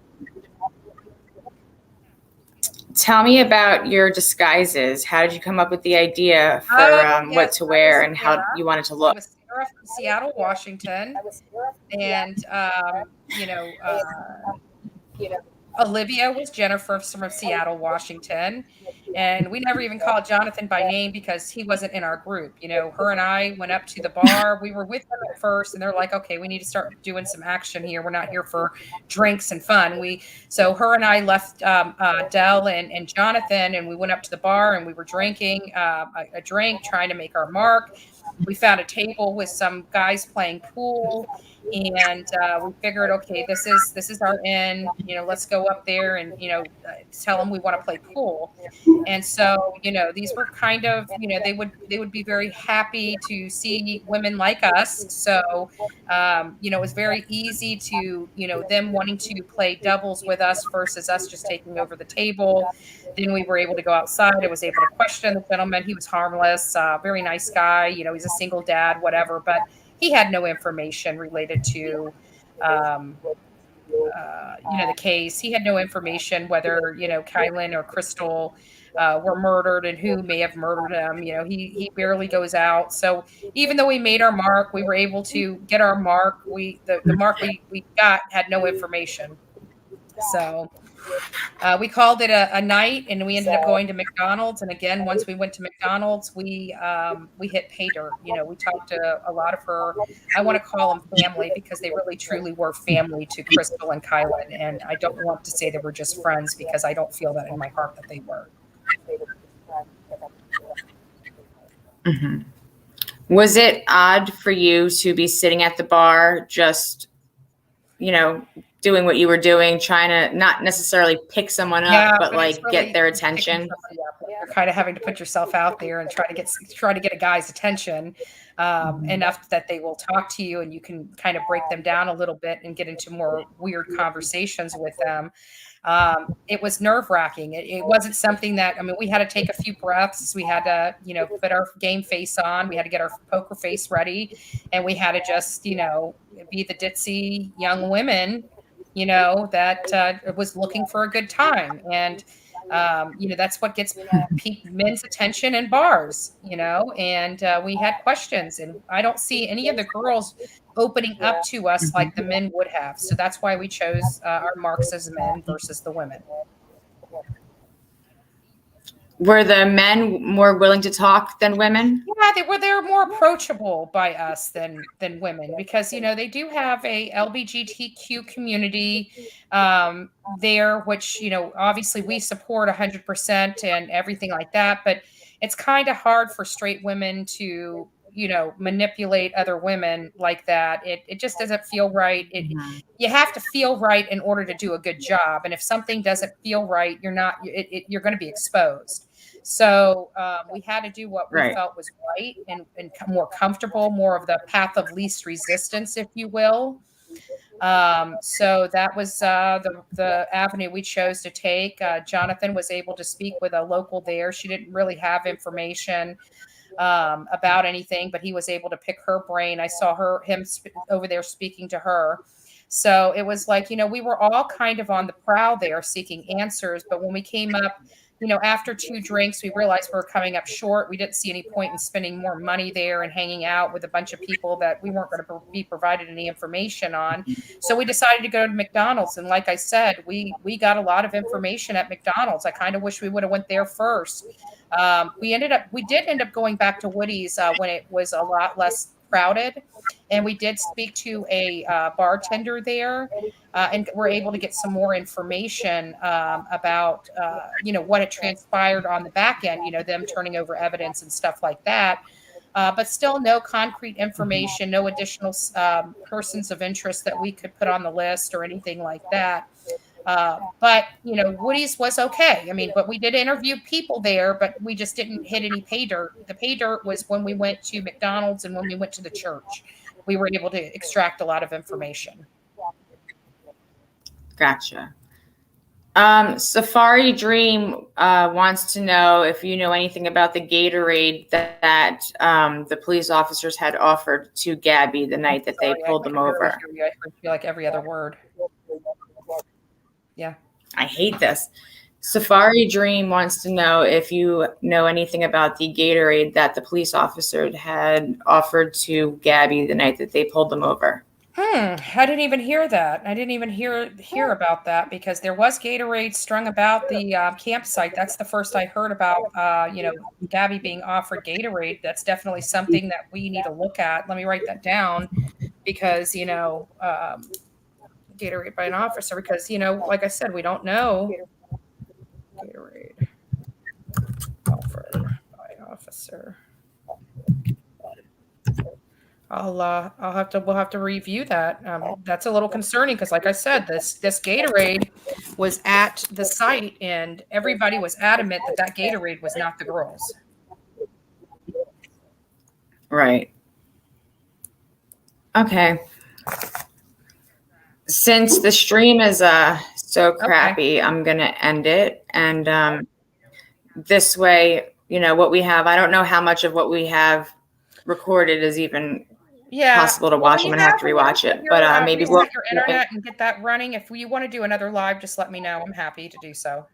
Tell me about your disguises. How did you come up with the idea for what to wear and how you wanted to look? I was Sarah from Seattle, Washington, and Olivia was Jennifer from Seattle, Washington. And we never even called Jonathan by name because he wasn't in our group. Her and I went up to the bar. We were with them at first, and they're like, okay, we need to start doing some action here. We're not here for drinks and fun. So her and I left Dell and Jonathan, and we went up to the bar, and we were drinking a drink, trying to make our mark. We found a table with some guys playing pool, and we figured, okay, this is our end. Let's go up there and tell them we want to play pool. And so these were kind of they would be very happy to see women like us. So it was very easy to them wanting to play doubles with us versus us just taking over the table. Then we were able to go outside. I was able to question the gentleman. He was harmless, very nice guy. He's a single dad, whatever, but he had no information related to the case. He had no information whether Kylan or Crystal were murdered and who may have murdered him. He barely goes out. So even though we made our mark, we were able to get our mark. The mark we got had no information. So we called it a night, and we ended up going to McDonald's. And again, once we went to McDonald's, we hit pay dirt. We talked to a lot of her. I want to call them family because they really truly were family to Crystal and Kylan. And I don't want to say they were just friends because I don't feel that in my heart that they were. Mm-hmm. Was it odd for you to be sitting at the bar, just doing what you were doing, trying to not necessarily pick someone up, but like really get their attention? You're kind of having to put yourself out there and try to get a guy's attention enough that they will talk to you, and you can kind of break them down a little bit and get into more weird conversations with them. It was nerve-wracking. It wasn't something that, we had to take a few breaths. We had to, put our game face on. We had to get our poker face ready, and we had to just, be the ditzy young women, that was looking for a good time. And, that's what gets men's attention in bars, and we had questions, and I don't see any of the girls opening up to us like the men would have. So that's why we chose our marks as men versus the women. Were the men more willing to talk than women? Yeah, they were more approachable by us than women because, they do have a LGBTQ community there, which, obviously we support 100% and everything like that. But it's kind of hard for straight women to, manipulate other women like that. It just doesn't feel right. You have to feel right in order to do a good job. And if something doesn't feel right, you're going to be exposed. So we had to do what we felt was right and more comfortable, more of the path of least resistance, if you will. So that was the avenue we chose to take. Jonathan was able to speak with a local there. She didn't really have information about anything, but he was able to pick her brain. I saw him over there speaking to her. So it was like, we were all kind of on the prowl there seeking answers. But when we came up, after 2 drinks, we realized we were coming up short. We didn't see any point in spending more money there and hanging out with a bunch of people that we weren't going to be provided any information on. So we decided to go to McDonald's. And like I said, we got a lot of information at McDonald's. I kind of wish we would have went there first. We did end up going back to Woody's when it was a lot less crowded, and we did speak to a bartender there, and were able to get some more information about what had transpired on the back end, them turning over evidence and stuff like that. But still no concrete information, no additional persons of interest that we could put on the list or anything like that. But Woody's was okay. But we did interview people there, but we just didn't hit any pay dirt. The pay dirt was when we went to McDonald's and when we went to the church. We were able to extract a lot of information. Gotcha. Safari Dream wants to know if you know anything about the Gatorade that the police officers had offered to Gabby the night that they pulled them over. I feel like every other word. Yeah. I hate this. Safari Dream wants to know if you know anything about the Gatorade that the police officer had offered to Gabby the night that they pulled them over. I didn't even hear that. I didn't even hear about that, because there was Gatorade strung about the campsite. That's the first I heard about, Gabby being offered Gatorade. That's definitely something that we need to look at. Let me write that down, because, Gatorade by an officer, because like I said, we don't know. Gatorade offered by officer. We'll have to review that. That's a little concerning, because like I said, this Gatorade was at the site and everybody was adamant that Gatorade was not the girls. Right. Okay. Since the stream is so crappy, I'm going to end it. And this way, what we have, I don't know how much of what we have recorded is even possible to watch. I'm going to have to rewatch it. But maybe we'll your internet and get that running. If you want to do another live, just let me know. I'm happy to do so.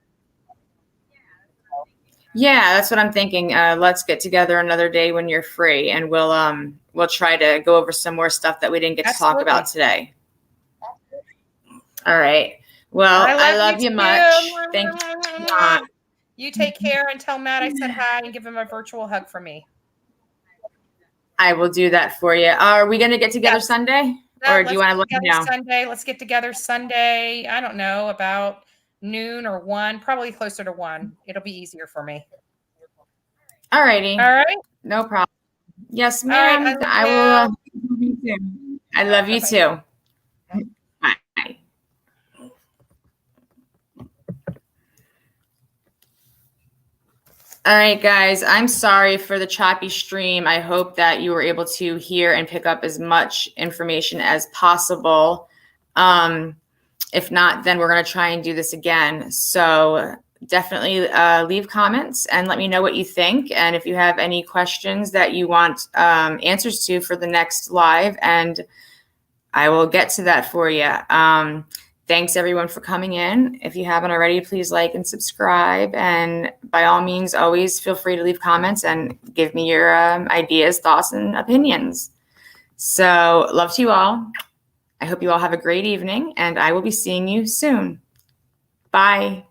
Yeah, that's what I'm thinking. Let's get together another day when you're free, and we'll try to go over some more stuff that we didn't get to talk about today. All right. Well, I love you much. Thank you. You take care, and tell Matt I said hi and give him a virtual hug for me. I will do that for you. Are we going to get together Sunday? Or do you want to let me know? Sunday. Let's get together Sunday. I don't know, about noon or 1, probably closer to 1. It'll be easier for me. All righty. All right. No problem. Yes, ma'am. Right, I will. I love you too. Bye. All right, guys, I'm sorry for the choppy stream. I hope that you were able to hear and pick up as much information as possible. If not, then we're going to try and do this again. So definitely leave comments and let me know what you think. And if you have any questions that you want answers to for the next live, and I will get to that for you. Thanks, everyone, for coming in. If you haven't already, please like and subscribe. And by all means, always feel free to leave comments and give me your ideas, thoughts, and opinions. So love to you all. I hope you all have a great evening, and I will be seeing you soon. Bye.